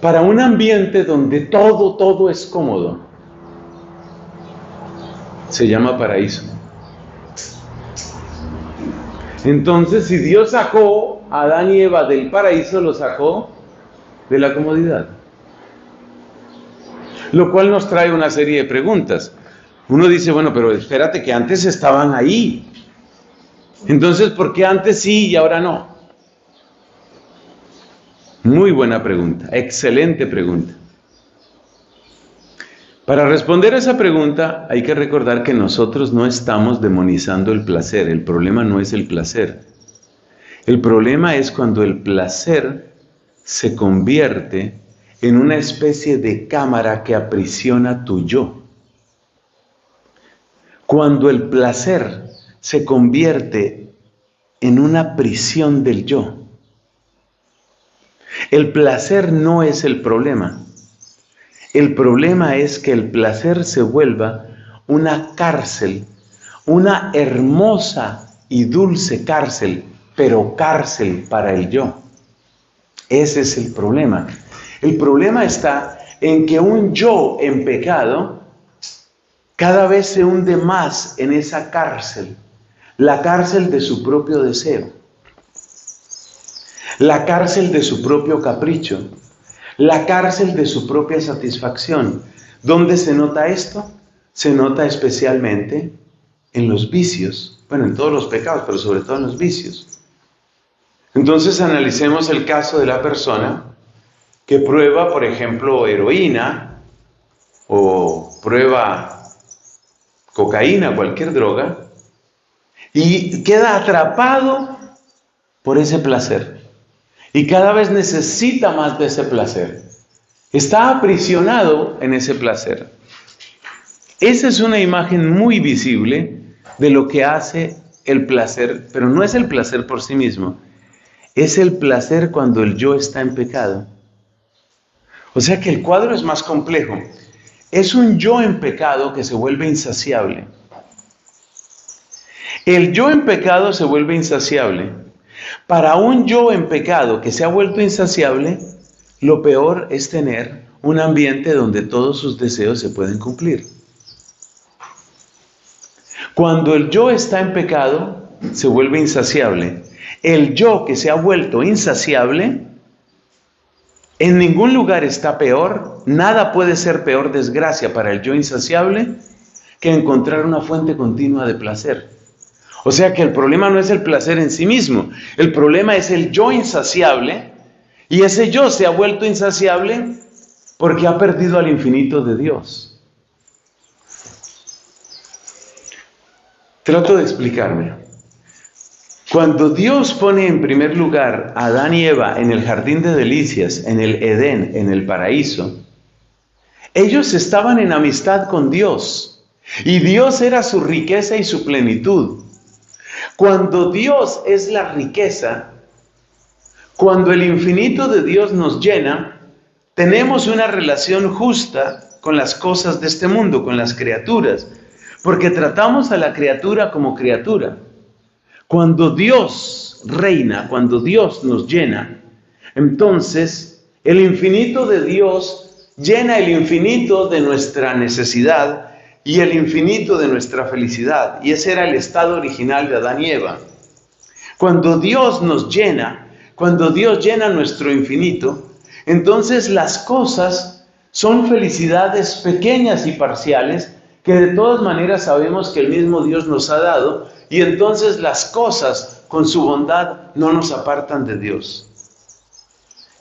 para un ambiente donde todo es cómodo. Se llama paraíso. Entonces, si Dios sacó a Adán y Eva del paraíso, lo sacó de la comodidad. Lo cual nos trae una serie de preguntas. Uno dice, bueno, pero espérate que antes estaban ahí. Entonces, ¿por qué antes sí y ahora no? Muy buena pregunta, excelente pregunta. Para responder a esa pregunta hay que recordar que nosotros no estamos demonizando el placer. El problema no es el placer. El problema es cuando el placer se convierte en una especie de cámara que aprisiona tu yo. Cuando el placer se convierte en una prisión del yo. El placer no es el problema. El problema es que el placer se vuelva una cárcel, una hermosa y dulce cárcel, pero cárcel para el yo. Ese es el problema. El problema está en que un yo en pecado cada vez se hunde más en esa cárcel, la cárcel de su propio deseo, la cárcel de su propio capricho, la cárcel de su propia satisfacción. ¿Dónde se nota esto? Se nota especialmente en los vicios, bueno, en todos los pecados, pero sobre todo en los vicios. Entonces analicemos el caso de la persona que prueba, por ejemplo, heroína o prueba cocaína, cualquier droga, y queda atrapado por ese placer. Y cada vez necesita más de ese placer. Está aprisionado en ese placer. Esa es una imagen muy visible de lo que hace el placer, pero no es el placer por sí mismo. Es el placer cuando el yo está en pecado. O sea que el cuadro es más complejo. Es un yo en pecado que se vuelve insaciable. El yo en pecado se vuelve insaciable. Para un yo en pecado que se ha vuelto insaciable, lo peor es tener un ambiente donde todos sus deseos se pueden cumplir. Cuando el yo está en pecado, se vuelve insaciable. El yo que se ha vuelto insaciable, en ningún lugar está peor, nada puede ser peor desgracia para el yo insaciable que encontrar una fuente continua de placer. O sea que el problema no es el placer en sí mismo, el problema es el yo insaciable, y ese yo se ha vuelto insaciable porque ha perdido al infinito de Dios. Trato de explicarme. Cuando Dios pone en primer lugar a Adán y Eva en el jardín de delicias, en el Edén, en el paraíso, ellos estaban en amistad con Dios, y Dios era su riqueza y su plenitud. Cuando Dios es la riqueza, cuando el infinito de Dios nos llena, tenemos una relación justa con las cosas de este mundo, con las criaturas, porque tratamos a la criatura como criatura. Cuando Dios reina, cuando Dios nos llena, entonces el infinito de Dios llena el infinito de nuestra necesidad y el infinito de nuestra felicidad. Y ese era el estado original de Adán y Eva. Cuando Dios nos llena, cuando Dios llena nuestro infinito, entonces las cosas son felicidades pequeñas y parciales que de todas maneras sabemos que el mismo Dios nos ha dado, y entonces las cosas con su bondad no nos apartan de Dios.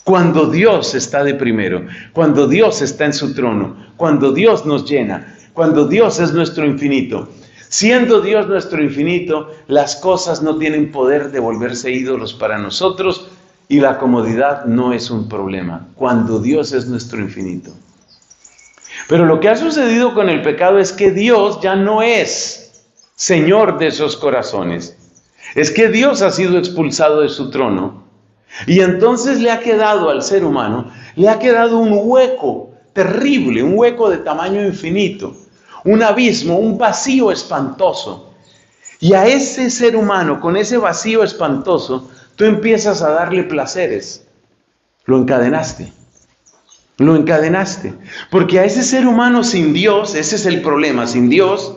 Cuando Dios está de primero, cuando Dios está en su trono, cuando Dios nos llena, cuando Dios es nuestro infinito, siendo Dios nuestro infinito, las cosas no tienen poder de volverse ídolos para nosotros y la comodidad no es un problema, cuando Dios es nuestro infinito. Pero lo que ha sucedido con el pecado es que Dios ya no es Señor de esos corazones. Es que Dios ha sido expulsado de su trono y entonces le ha quedado al ser humano, le ha quedado un hueco terrible, un hueco de tamaño infinito, un abismo, un vacío espantoso. Y a ese ser humano, con ese vacío espantoso, tú empiezas a darle placeres. Lo encadenaste. Lo encadenaste. Porque a ese ser humano sin Dios, ese es el problema, sin Dios,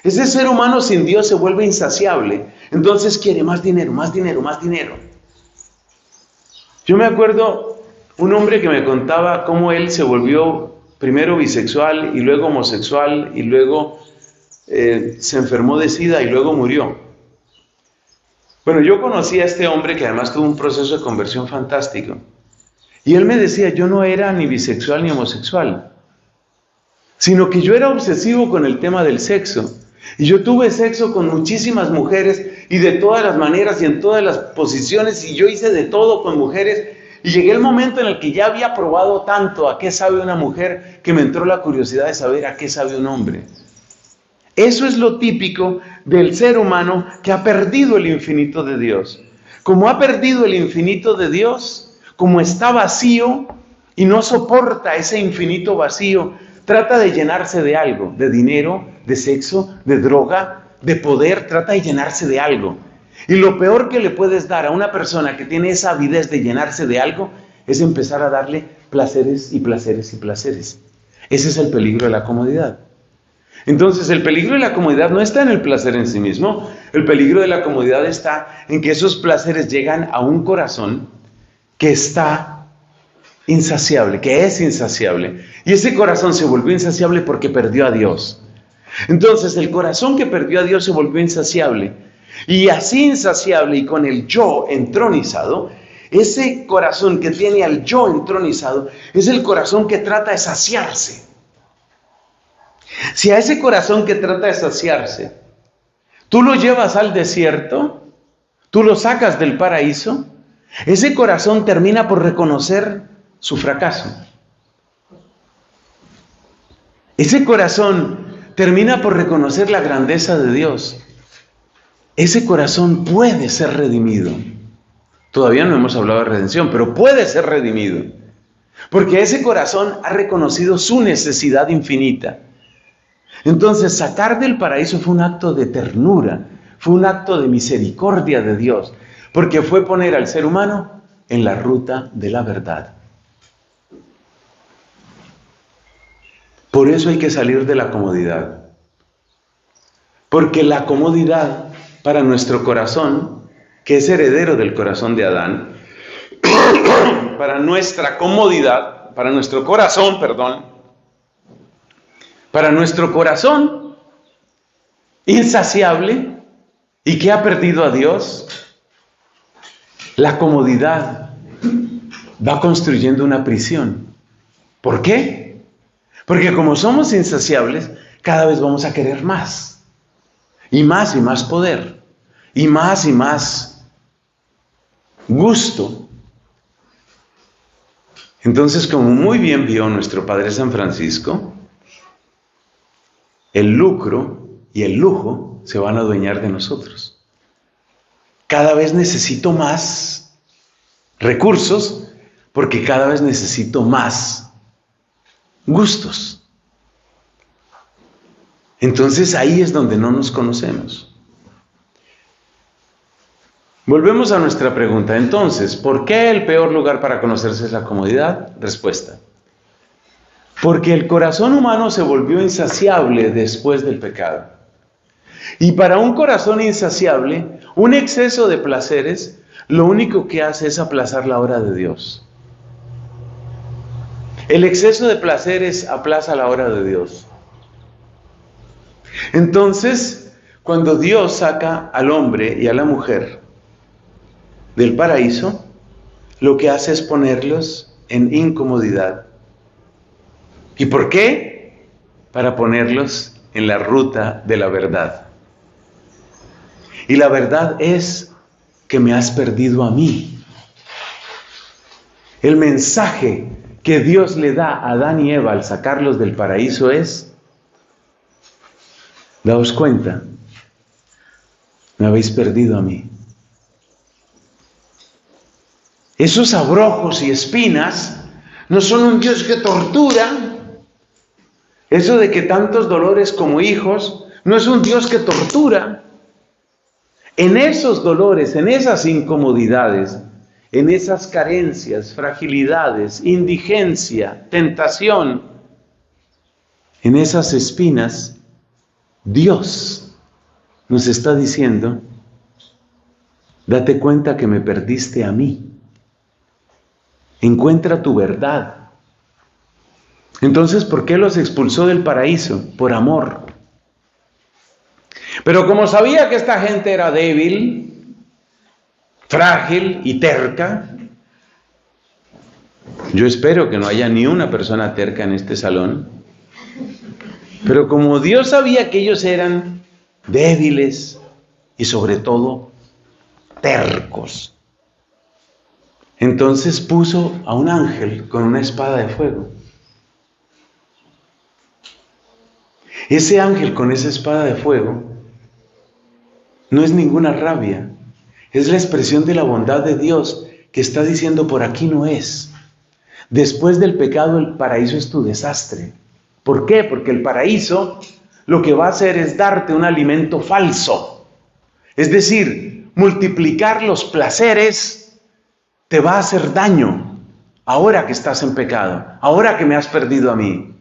ese ser humano sin Dios se vuelve insaciable. Entonces quiere más dinero, más dinero, más dinero. Yo me acuerdo un hombre que me contaba cómo él se volvió primero bisexual y luego homosexual y luego se enfermó de SIDA y luego murió. Bueno, yo conocí a este hombre que además tuvo un proceso de conversión fantástico. Y él me decía, yo no era ni bisexual ni homosexual, sino que yo era obsesivo con el tema del sexo. Y yo tuve sexo con muchísimas mujeres y de todas las maneras y en todas las posiciones, y yo hice de todo con mujeres. Y llegué el momento en el que ya había probado tanto a qué sabe una mujer que me entró la curiosidad de saber a qué sabe un hombre. Eso es lo típico del ser humano que ha perdido el infinito de Dios. Como ha perdido el infinito de Dios, como está vacío y no soporta ese infinito vacío, trata de llenarse de algo, de dinero, de sexo, de droga, de poder, trata de llenarse de algo. Y lo peor que le puedes dar a una persona que tiene esa avidez de llenarse de algo es empezar a darle placeres y placeres y placeres. Ese es el peligro de la comodidad. Entonces, el peligro de la comodidad no está en el placer en sí mismo. El peligro de la comodidad está en que esos placeres llegan a un corazón que está insaciable, que es insaciable. Y ese corazón se volvió insaciable porque perdió a Dios. Entonces, el corazón que perdió a Dios se volvió insaciable. Y así insaciable y con el yo entronizado, ese corazón que tiene al yo entronizado es el corazón que trata de saciarse. Si a ese corazón que trata de saciarse, tú lo llevas al desierto, tú lo sacas del paraíso, ese corazón termina por reconocer su fracaso. Ese corazón termina por reconocer la grandeza de Dios. Ese corazón puede ser redimido. Todavía no hemos hablado de redención, pero puede ser redimido. Porque ese corazón ha reconocido su necesidad infinita. Entonces, sacar del paraíso fue un acto de ternura, fue un acto de misericordia de Dios, porque fue poner al ser humano en la ruta de la verdad. Por eso hay que salir de la comodidad. Porque la comodidad para nuestro corazón, que es heredero del corazón de Adán, para nuestra comodidad, para nuestro corazón, para nuestro corazón insaciable y que ha perdido a Dios, la comodidad va construyendo una prisión. ¿Por qué? Porque como somos insaciables, cada vez vamos a querer más y más poder y más gusto. Entonces, como muy bien vio nuestro Padre San Francisco, el lucro y el lujo se van a adueñar de nosotros. Cada vez necesito más recursos porque cada vez necesito más gustos. Entonces ahí es donde no nos conocemos. Volvemos a nuestra pregunta. Entonces, ¿por qué el peor lugar para conocerse es la comodidad? Respuesta. Porque el corazón humano se volvió insaciable después del pecado. Y para un corazón insaciable, un exceso de placeres, lo único que hace es aplazar la hora de Dios. El exceso de placeres aplaza la hora de Dios. Entonces, cuando Dios saca al hombre y a la mujer del paraíso, lo que hace es ponerlos en incomodidad. ¿Y por qué? Para ponerlos en la ruta de la verdad. Y la verdad es que me has perdido a mí. El mensaje que Dios le da a Adán y Eva al sacarlos del paraíso es: daos cuenta, me habéis perdido a mí. Esos abrojos y espinas no son un Dios que tortura. Eso de que tantos dolores como hijos no es un Dios que tortura. En esos dolores, en esas incomodidades, en esas carencias, fragilidades, indigencia, tentación, en esas espinas, Dios nos está diciendo: date cuenta que me perdiste a mí. Encuentra tu verdad. Entonces, ¿por qué los expulsó del paraíso? Por amor. Pero como sabía que esta gente era débil, frágil y terca, yo espero que no haya ni una persona terca en este salón, pero como Dios sabía que ellos eran débiles y sobre todo tercos, entonces puso a un ángel con una espada de fuego. Ese ángel con esa espada de fuego no es ninguna rabia, es la expresión de la bondad de Dios que está diciendo: por aquí no es. Después del pecado el paraíso es tu desastre. ¿Por qué? Porque el paraíso lo que va a hacer es darte un alimento falso. Es decir, multiplicar los placeres te va a hacer daño ahora que estás en pecado, ahora que me has perdido a mí.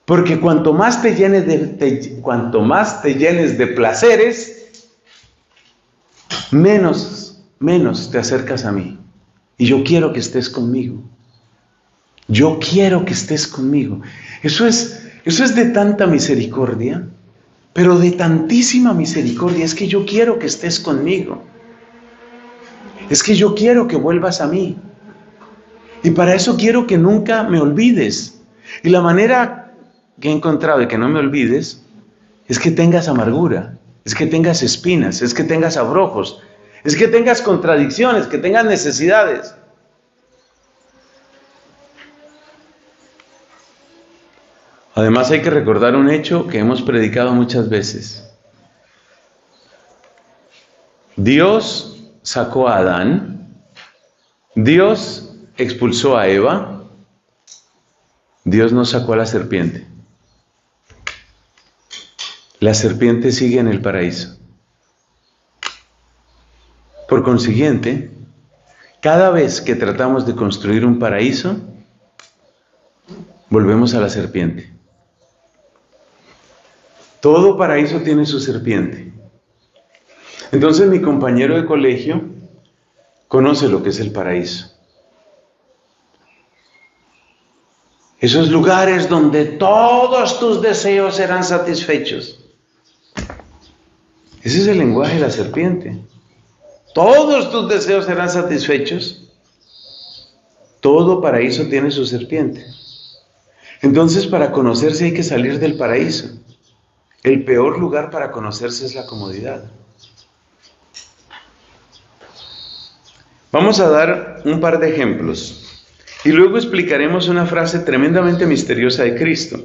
Porque cuanto más te llenes de placeres, menos te acercas a mí. Y yo quiero que estés conmigo. Yo quiero que estés conmigo. Eso es de tanta misericordia, pero de tantísima misericordia. Es que yo quiero que estés conmigo. Es que yo quiero que vuelvas a mí. Y para eso quiero que nunca me olvides. Y la manera que he encontrado de que no me olvides es que tengas amargura, es que tengas espinas, es que tengas abrojos, es que tengas contradicciones, que tengas necesidades. Además hay que recordar un hecho que hemos predicado muchas veces. Dios sacó a Adán, Dios expulsó a Eva, Dios no sacó a la serpiente. La serpiente sigue en el paraíso. Por consiguiente, cada vez que tratamos de construir un paraíso, volvemos a la serpiente. Todo paraíso tiene su serpiente. Entonces mi compañero de colegio conoce lo que es el paraíso. Esos lugares donde todos tus deseos serán satisfechos. Ese es el lenguaje de la serpiente. Todos tus deseos serán satisfechos. Todo paraíso tiene su serpiente. Entonces, para conocerse hay que salir del paraíso. El peor lugar para conocerse es la comodidad. Vamos a dar un par de ejemplos y luego explicaremos una frase tremendamente misteriosa de Cristo.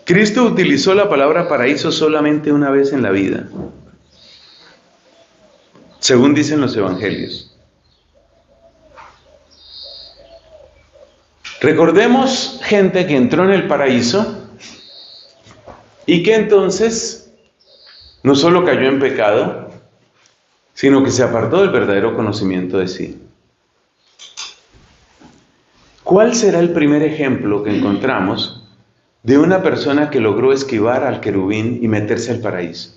Cristo utilizó la palabra paraíso solamente una vez en la vida, según dicen los evangelios. Recordemos gente que entró en el paraíso y que entonces no solo cayó en pecado, sino que se apartó del verdadero conocimiento de sí. ¿Cuál será el primer ejemplo que encontramos de una persona que logró esquivar al querubín y meterse al paraíso?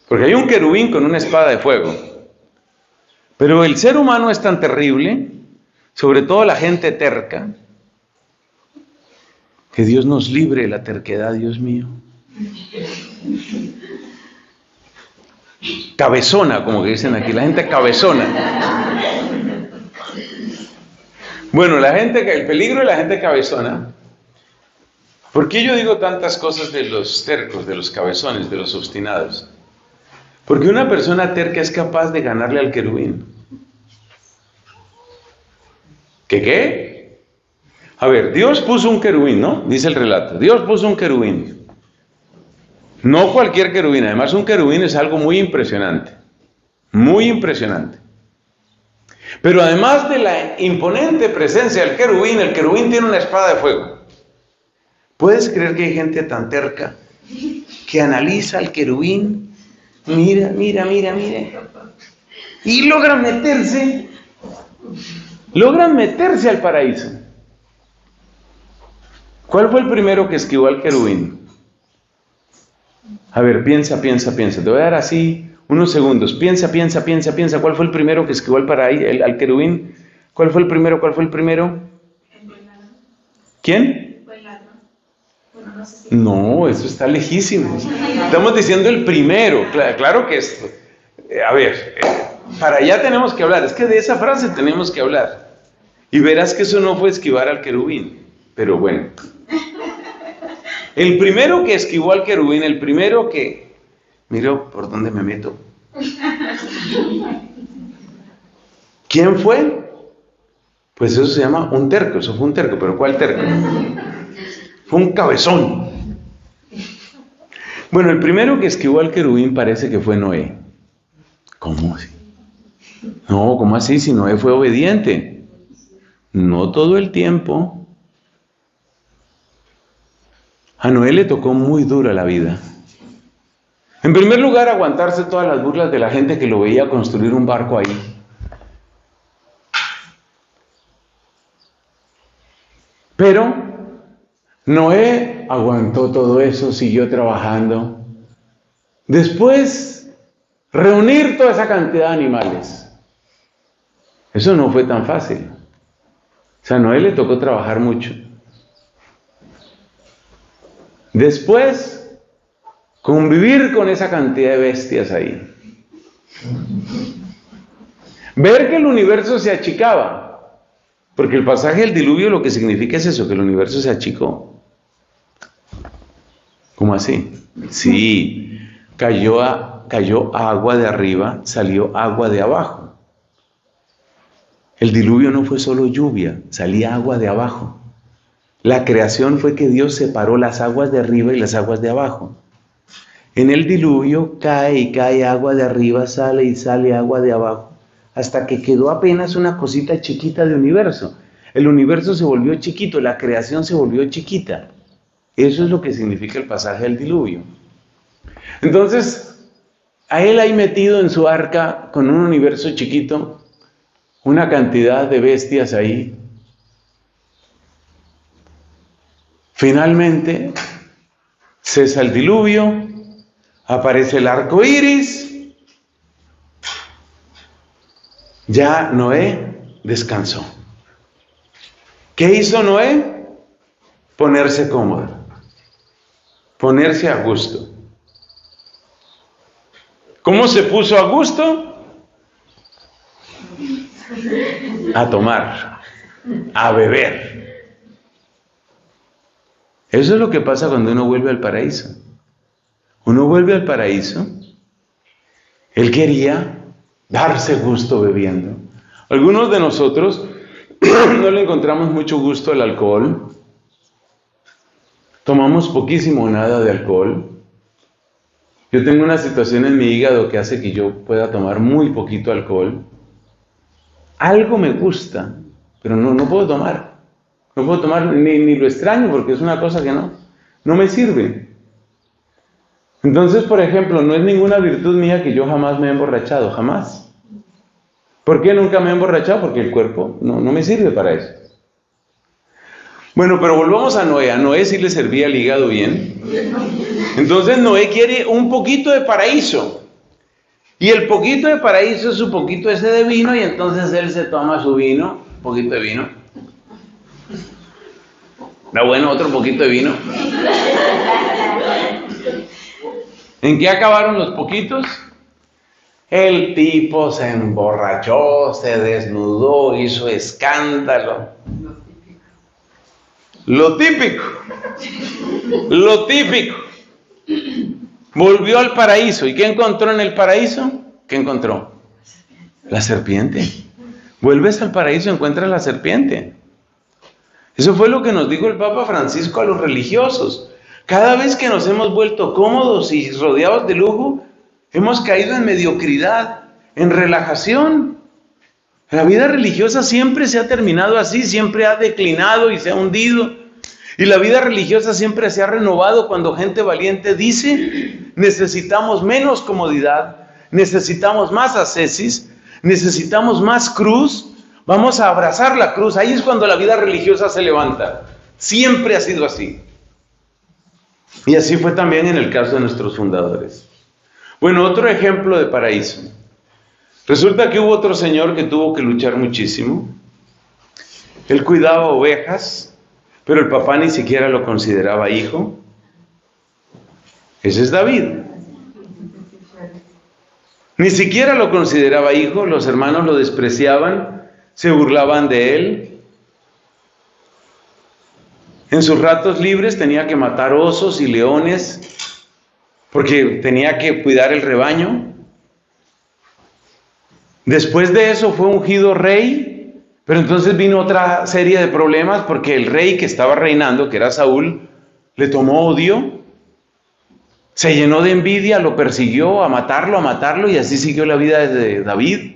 Porque hay un querubín con una espada de fuego, pero el ser humano es tan terrible, sobre todo la gente terca, que Dios nos libre de la terquedad, Dios mío. Cabezona, como que dicen aquí, la gente cabezona. Bueno, el peligro de la gente cabezona. ¿Por qué yo digo tantas cosas de los tercos, de los cabezones, de los obstinados? Porque una persona terca es capaz de ganarle al querubín. ¿Qué? A ver, Dios puso un querubín, ¿no? Dice el relato. Dios puso un querubín. No cualquier querubín. Además, un querubín es algo muy impresionante. Muy impresionante. Pero además de la imponente presencia del querubín, el querubín tiene una espada de fuego. ¿Puedes creer que hay gente tan terca que analiza al querubín? Mira. Y logran meterse al paraíso. ¿Cuál fue el primero que esquivó al querubín? A ver, piensa. Te voy a dar así unos segundos. Piensa. ¿Cuál fue el primero que esquivó al querubín? ¿Cuál fue el primero? ¿Quién? No, eso está lejísimo. Estamos diciendo el primero. Claro que esto. A ver, para allá tenemos que hablar. Es que de esa frase tenemos que hablar. Y verás que eso no fue esquivar al querubín. Pero bueno. El primero que esquivó al querubín, el primero que... Miro por dónde me meto. ¿Quién fue? Pues eso se llama un terco. Eso fue un terco. ¿Pero cuál terco? Fue un cabezón. Bueno, el primero que esquivó al querubín parece que fue Noé. ¿Cómo así? No, ¿cómo así? Si Noé fue obediente. No todo el tiempo. A Noé le tocó muy dura la vida. En primer lugar, aguantarse todas las burlas de la gente que lo veía construir un barco ahí. Pero Noé aguantó todo eso, siguió trabajando. Después, reunir toda esa cantidad de animales. Eso no fue tan fácil. O sea, a Noé le tocó trabajar mucho. Después, convivir con esa cantidad de bestias ahí. Ver que el universo se achicaba. Porque el pasaje del diluvio lo que significa es eso, que el universo se achicó. ¿Cómo así? Sí, cayó agua de arriba, salió agua de abajo. El diluvio no fue solo lluvia, salía agua de abajo. La creación fue que Dios separó las aguas de arriba y las aguas de abajo. En el diluvio cae agua de arriba, sale y sale agua de abajo, hasta que quedó apenas una cosita chiquita de universo. El universo se volvió chiquito, la creación se volvió chiquita. Eso es lo que significa el pasaje del diluvio. Entonces, a él hay metido en su arca, con un universo chiquito, una cantidad de bestias ahí. Finalmente, cesa el diluvio, aparece el arco iris. Ya Noé descansó. ¿Qué hizo Noé? Ponerse cómodo, ponerse a gusto. ¿Cómo se puso a gusto? A tomar, a beber. Eso es lo que pasa cuando uno vuelve al paraíso. Uno vuelve al paraíso. Él quería darse gusto bebiendo. Algunos de nosotros no le encontramos mucho gusto al alcohol. Tomamos poquísimo o nada de alcohol. Yo tengo una situación en mi hígado que hace que yo pueda tomar muy poquito alcohol. Algo me gusta, pero no puedo tomar. No puedo tomar ni lo extraño porque es una cosa que no me sirve. Entonces, por ejemplo, no es ninguna virtud mía que yo jamás me he emborrachado, jamás. ¿Por qué nunca me he emborrachado? Porque el cuerpo no me sirve para eso. Bueno, pero volvamos a Noé. A Noé sí le servía el hígado bien. Entonces Noé quiere un poquito de paraíso. Y el poquito de paraíso es su poquito ese de vino, y entonces él se toma su vino, un poquito de vino. Bueno, otro poquito de vino. ¿En qué acabaron los poquitos? El tipo se emborrachó, se desnudó, hizo escándalo. Lo típico. Volvió al paraíso. ¿Y qué encontró en el paraíso? ¿Qué encontró? La serpiente. Vuelves al paraíso, encuentras la serpiente. Eso fue lo que nos dijo el Papa Francisco a los religiosos. Cada vez que nos hemos vuelto cómodos y rodeados de lujo, hemos caído en mediocridad, en relajación. La vida religiosa siempre se ha terminado así, siempre ha declinado y se ha hundido. Y la vida religiosa siempre se ha renovado cuando gente valiente dice: necesitamos menos comodidad, necesitamos más ascesis, necesitamos más cruz, vamos a abrazar la cruz. Ahí es cuando la vida religiosa se levanta. Siempre ha sido así. Y así fue también en el caso de nuestros fundadores. Bueno, otro ejemplo de paraíso. Resulta que hubo otro señor que tuvo que luchar muchísimo. Él cuidaba ovejas, pero el papá ni siquiera lo consideraba hijo. Ese es David. Ni siquiera lo consideraba hijo, los hermanos lo despreciaban, se burlaban de él. En sus ratos libres tenía que matar osos y leones, porque tenía que cuidar el rebaño. Después de eso fue ungido rey, pero entonces vino otra serie de problemas, porque el rey que estaba reinando, que era Saúl, le tomó odio, se llenó de envidia, lo persiguió a matarlo, y así siguió la vida de David.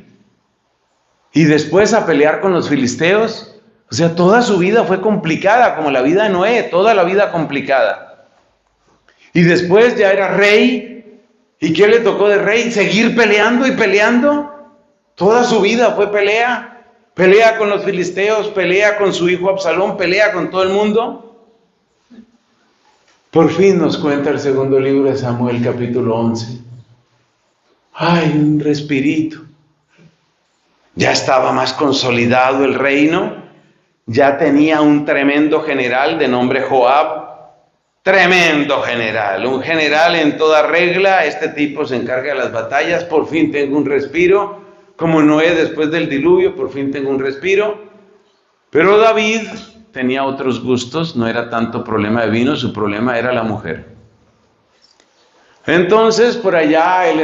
Y después a pelear con los filisteos. O sea, toda su vida fue complicada, como la vida de Noé, toda la vida complicada. Y después ya era rey. ¿Y qué le tocó de rey? Seguir peleando y peleando. Toda su vida fue pelea. Pelea con los filisteos, pelea con su hijo Absalón, pelea con todo el mundo. Por fin nos cuenta el segundo libro de Samuel, capítulo 11. ¡Ay, un respirito! Ya estaba más consolidado el reino. Ya tenía un tremendo general de nombre Joab. Tremendo general, un general en toda regla. Este tipo se encarga de las batallas. Por fin tengo un respiro. Como Noé después del diluvio, por fin tengo un respiro. Pero David tenía otros gustos. No era tanto problema de vino, su problema era la mujer. Entonces por allá él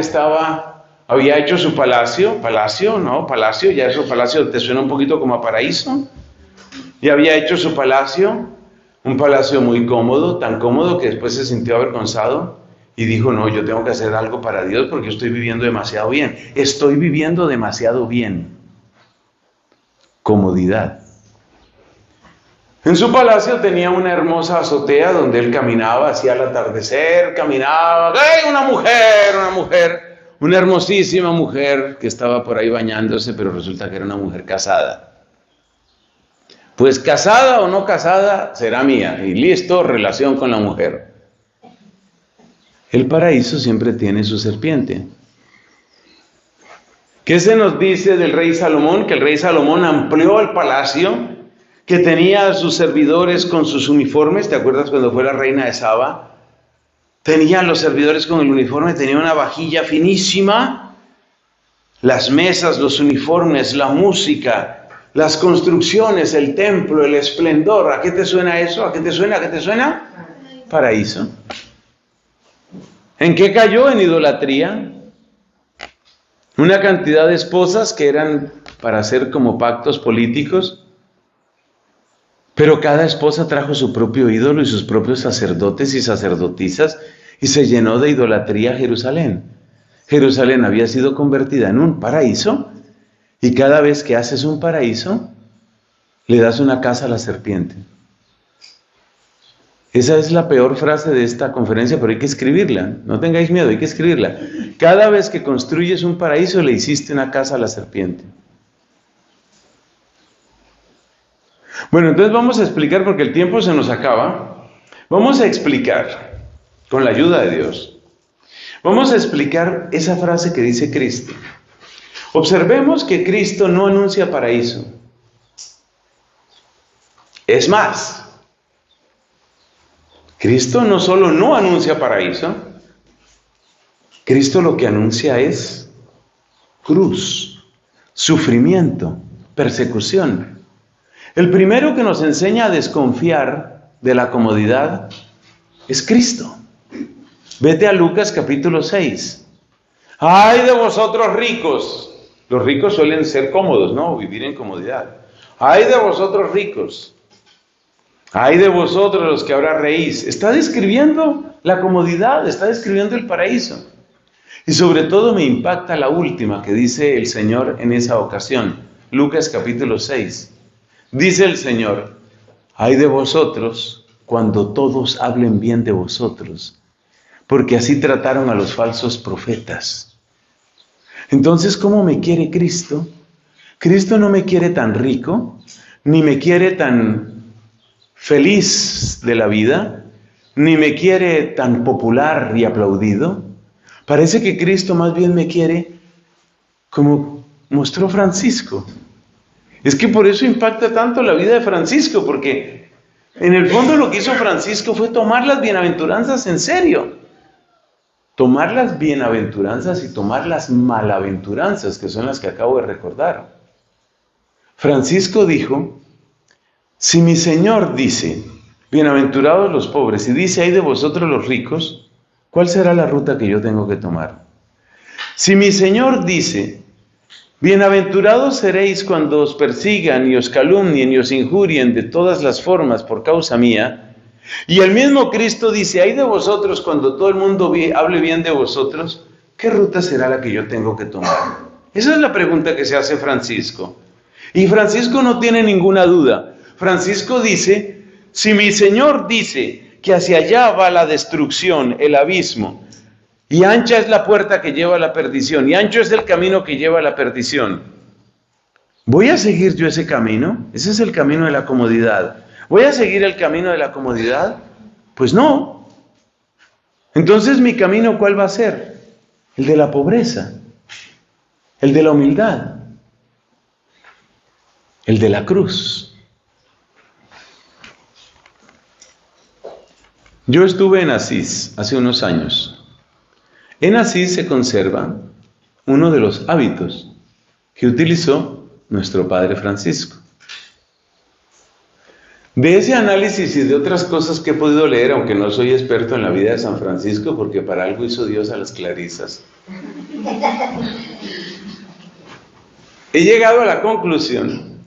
había hecho su palacio, ya eso palacio te suena un poquito como a paraíso. Y había hecho su palacio, un palacio muy cómodo, tan cómodo que después se sintió avergonzado y dijo: no, yo tengo que hacer algo para Dios porque yo estoy viviendo demasiado bien. Estoy viviendo demasiado bien. Comodidad. En su palacio tenía una hermosa azotea donde él caminaba hacia el atardecer, caminaba. ¡Ay, una mujer! Una hermosísima mujer que estaba por ahí bañándose, pero resulta que era una mujer casada. Pues casada o no casada, será mía. Y listo, relación con la mujer. El paraíso siempre tiene su serpiente. ¿Qué se nos dice del rey Salomón? Que el rey Salomón amplió el palacio, que tenía a sus servidores con sus uniformes. ¿Te acuerdas cuando fue la reina de Saba? Tenía a los servidores con el uniforme, tenía una vajilla finísima, las mesas, los uniformes, la música, las construcciones, el templo, el esplendor. ¿A qué te suena eso? ¿A qué te suena? ¿A qué te suena? Paraíso. ¿En qué cayó? En idolatría. Una cantidad de esposas que eran para hacer como pactos políticos, pero cada esposa trajo su propio ídolo y sus propios sacerdotes y sacerdotisas, y se llenó de idolatría Jerusalén. Jerusalén había sido convertida en un paraíso. Y cada vez que haces un paraíso, le das una casa a la serpiente. Esa es la peor frase de esta conferencia, pero hay que escribirla. No tengáis miedo, hay que escribirla. Cada vez que construyes un paraíso, le hiciste una casa a la serpiente. Bueno, entonces vamos a explicar, porque el tiempo se nos acaba. Vamos a explicar, con la ayuda de Dios, vamos a explicar esa frase que dice Cristo. Observemos que Cristo no anuncia paraíso. Es más, Cristo no solo no anuncia paraíso, Cristo lo que anuncia es cruz, sufrimiento, persecución. El primero que nos enseña a desconfiar de la comodidad es Cristo. Vete a Lucas capítulo 6. ¡Ay de vosotros ricos! Los ricos suelen ser cómodos, ¿no? Vivir en comodidad. ¡Ay de vosotros ricos! ¡Ay de vosotros los que ahora reís! Está describiendo la comodidad, está describiendo el paraíso. Y sobre todo me impacta la última que dice el Señor en esa ocasión. Lucas capítulo 6. Dice el Señor: ¡ay de vosotros cuando todos hablen bien de vosotros! Porque así trataron a los falsos profetas. Entonces, ¿cómo me quiere Cristo? Cristo no me quiere tan rico, ni me quiere tan feliz de la vida, ni me quiere tan popular y aplaudido. Parece que Cristo más bien me quiere como mostró Francisco. Es que por eso impacta tanto la vida de Francisco, porque en el fondo lo que hizo Francisco fue tomar las bienaventuranzas en serio. Tomar las bienaventuranzas y tomar las malaventuranzas, que son las que acabo de recordar. Francisco dijo: si mi Señor dice, bienaventurados los pobres, y dice, ay de vosotros los ricos, ¿cuál será la ruta que yo tengo que tomar? Si mi Señor dice, bienaventurados seréis cuando os persigan y os calumnien y os injurien de todas las formas por causa mía, y el mismo Cristo dice, ay de vosotros cuando todo el mundo hable bien de vosotros, ¿qué ruta será la que yo tengo que tomar? Esa es la pregunta que se hace Francisco. Y Francisco no tiene ninguna duda. Francisco dice, si mi Señor dice que hacia allá va la destrucción, el abismo, y ancha es la puerta que lleva a la perdición, y ancho es el camino que lleva a la perdición, ¿voy a seguir yo ese camino? Ese es el camino de la comodidad. ¿Voy a seguir el camino de la comodidad? Pues no. Entonces, ¿mi camino cuál va a ser? El de la pobreza, el de la humildad, el de la cruz. Yo estuve en Asís hace unos años. En Asís se conserva uno de los hábitos que utilizó nuestro Padre Francisco. De ese análisis y de otras cosas que he podido leer, aunque no soy experto en la vida de San Francisco, porque para algo hizo Dios a las clarisas, he llegado a la conclusión,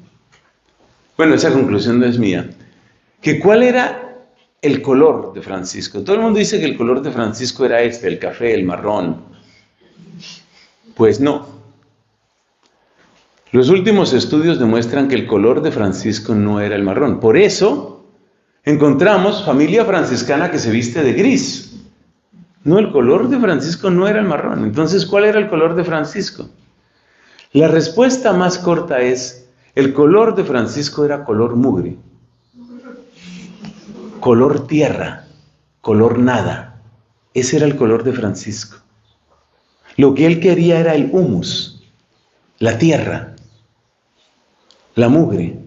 bueno, esa conclusión no es mía, que cuál era el color de Francisco. Todo el mundo dice que el color de Francisco era el café, el marrón. Pues no. Los últimos estudios demuestran que el color de Francisco no era el marrón. Por eso encontramos familia franciscana que se viste de gris. No, el color de Francisco no era el marrón. Entonces, ¿cuál era el color de Francisco? La respuesta más corta es, el color de Francisco era color mugre, color tierra, color nada. Ese era el color de Francisco. Lo que él quería era el humus, la tierra, la mugre,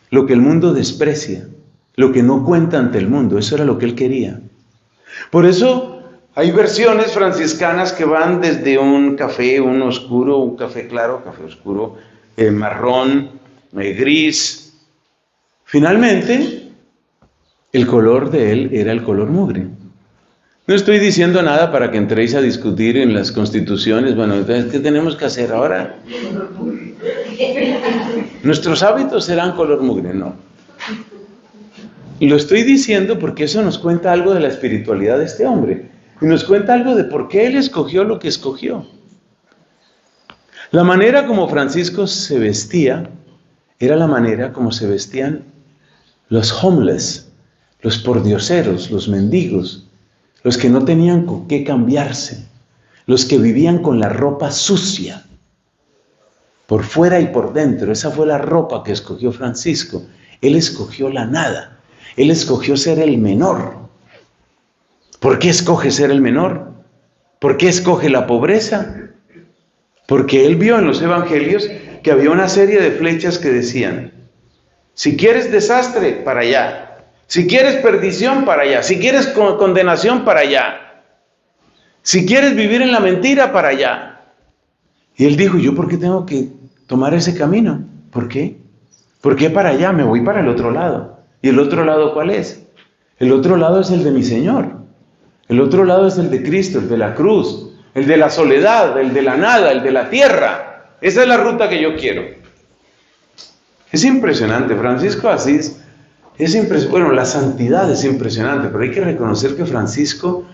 lo que el mundo desprecia, lo que no cuenta ante el mundo. Eso era lo que él quería. Por eso hay versiones franciscanas que van desde un café, un oscuro, un café claro, café oscuro, marrón, gris. Finalmente, el color de él era el color mugre. No estoy diciendo nada para que entréis a discutir en las constituciones. Bueno, entonces, ¿qué tenemos que hacer ahora? Nuestros hábitos serán color mugre, no. Y lo estoy diciendo porque eso nos cuenta algo de la espiritualidad de este hombre. Y nos cuenta algo de por qué él escogió lo que escogió. La manera como Francisco se vestía era la manera como se vestían los homeless, los pordioseros, los mendigos, los que no tenían con qué cambiarse, los que vivían con la ropa sucia, por fuera y por dentro. Esa fue la ropa que escogió Francisco. Él escogió la nada, él escogió ser el menor. ¿Por qué escoge ser el menor? ¿Por qué escoge la pobreza? Porque él vio en los evangelios que había una serie de flechas que decían: si quieres desastre, para allá; si quieres perdición, para allá; si quieres condenación, para allá; si quieres vivir en la mentira, para allá. Y él dijo: ¿yo por qué tengo que tomar ese camino? ¿Por qué? ¿Por qué para allá? Me voy para el otro lado. ¿Y el otro lado cuál es? El otro lado es el de mi Señor. El otro lado es el de Cristo, el de la cruz, el de la soledad, el de la nada, el de la tierra. Esa es la ruta que yo quiero. Es impresionante. Francisco de Asís es impresionante. Bueno, la santidad es impresionante, pero hay que reconocer que Francisco,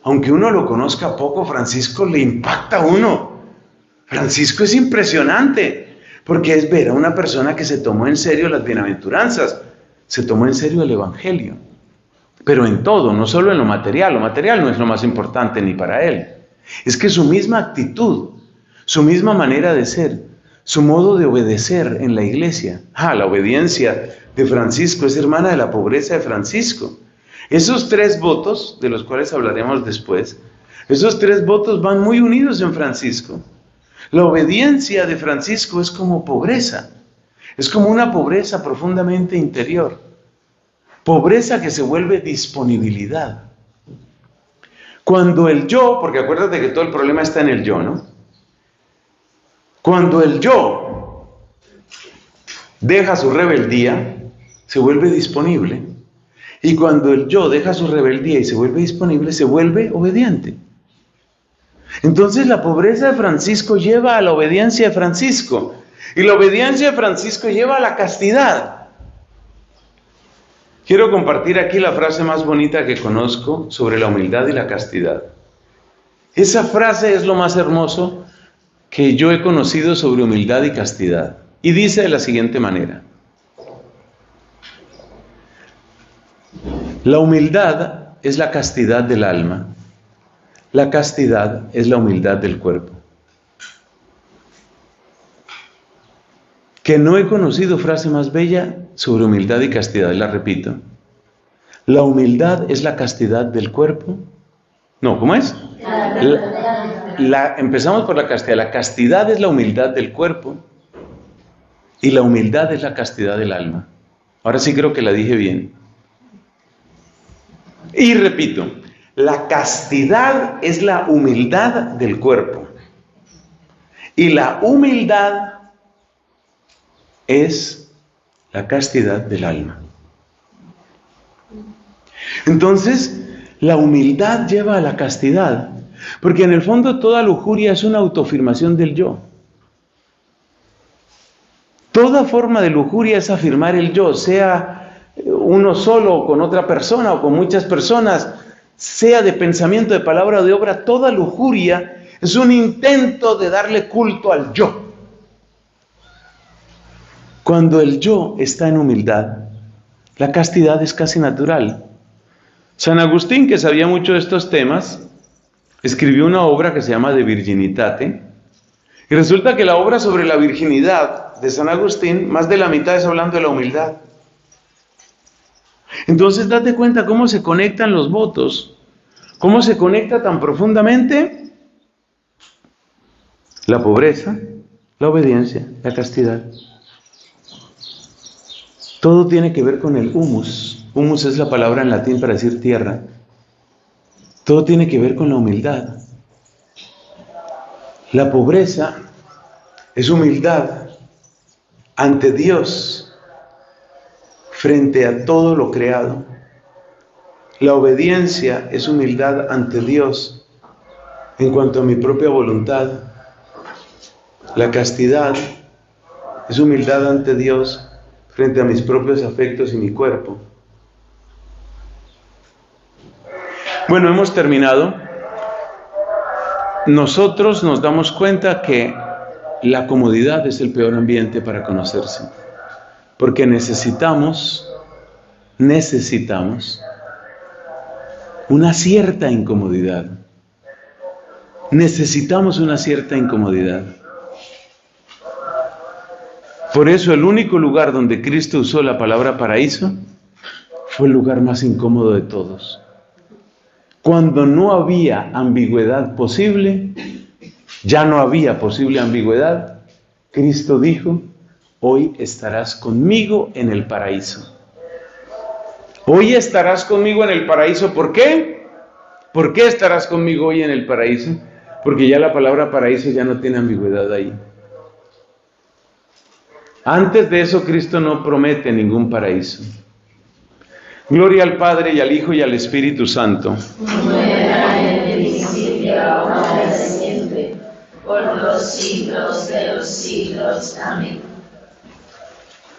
aunque uno lo conozca poco, Francisco le impacta a uno. Francisco es impresionante, porque es ver a una persona que se tomó en serio las bienaventuranzas, se tomó en serio el Evangelio. Pero en todo, no solo en lo material no es lo más importante ni para él. Es que su misma actitud, su misma manera de ser, su modo de obedecer en la iglesia. La obediencia de Francisco es hermana de la pobreza de Francisco. Esos 3 votos, de los cuales hablaremos después, esos 3 votos van muy unidos en Francisco. La obediencia de Francisco es como pobreza, es como una pobreza profundamente interior. Pobreza que se vuelve disponibilidad. Cuando el yo, porque acuérdate que todo el problema está en el yo, ¿no? Cuando el yo deja su rebeldía, se vuelve disponible. Y cuando el yo deja su rebeldía y se vuelve disponible, se vuelve obediente. Entonces la pobreza de Francisco lleva a la obediencia de Francisco. Y la obediencia de Francisco lleva a la castidad. Quiero compartir aquí la frase más bonita que conozco sobre la humildad y la castidad. Esa frase es lo más hermoso que yo he conocido sobre humildad y castidad. Y dice de la siguiente manera: la humildad es la castidad del alma, la castidad es la humildad del cuerpo. Que no he conocido frase más bella sobre humildad y castidad. La repito: la humildad es la castidad del cuerpo. No, ¿cómo es? Empezamos por la castidad. La castidad es la humildad del cuerpo y la humildad es la castidad del alma. Ahora sí creo que la dije bien. Y repito: la castidad es la humildad del cuerpo y la humildad es la castidad del alma. Entonces, la humildad lleva a la castidad, porque en el fondo toda lujuria es una autoafirmación del yo. Toda forma de lujuria es afirmar el yo, sea uno solo o con otra persona o con muchas personas, sea de pensamiento, de palabra o de obra. Toda lujuria es un intento de darle culto al yo. Cuando el yo está en humildad, la castidad es casi natural. San Agustín, que sabía mucho de estos temas, escribió una obra que se llama De Virginitate, y resulta que la obra sobre la virginidad de San Agustín, más de la mitad es hablando de la humildad. Entonces date cuenta cómo se conectan los votos, cómo se conecta tan profundamente la pobreza, la obediencia, la castidad. Todo tiene que ver con el humus. Humus es la palabra en latín para decir tierra. Todo tiene que ver con la humildad. La pobreza es humildad ante Dios frente a todo lo creado. La obediencia es humildad ante Dios en cuanto a mi propia voluntad. La castidad es humildad ante Dios frente a mis propios afectos y mi cuerpo. Bueno, hemos terminado. Nosotros nos damos cuenta que la comodidad es el peor ambiente para conocerse, porque necesitamos necesitamos una cierta incomodidad. Necesitamos una cierta incomodidad. Por eso el único lugar donde Cristo usó la palabra paraíso fue el lugar más incómodo de todos. Cuando no había ambigüedad posible, ya no había posible ambigüedad, Cristo dijo: hoy estarás conmigo en el paraíso. Hoy estarás conmigo en el paraíso. ¿Por qué? ¿Por qué estarás conmigo hoy en el paraíso? Porque ya la palabra paraíso ya no tiene ambigüedad ahí. Antes de eso, Cristo no promete ningún paraíso. Gloria al Padre, y al Hijo, y al Espíritu Santo. Como era en el principio, ahora y siempre, por los siglos de los siglos. Amén.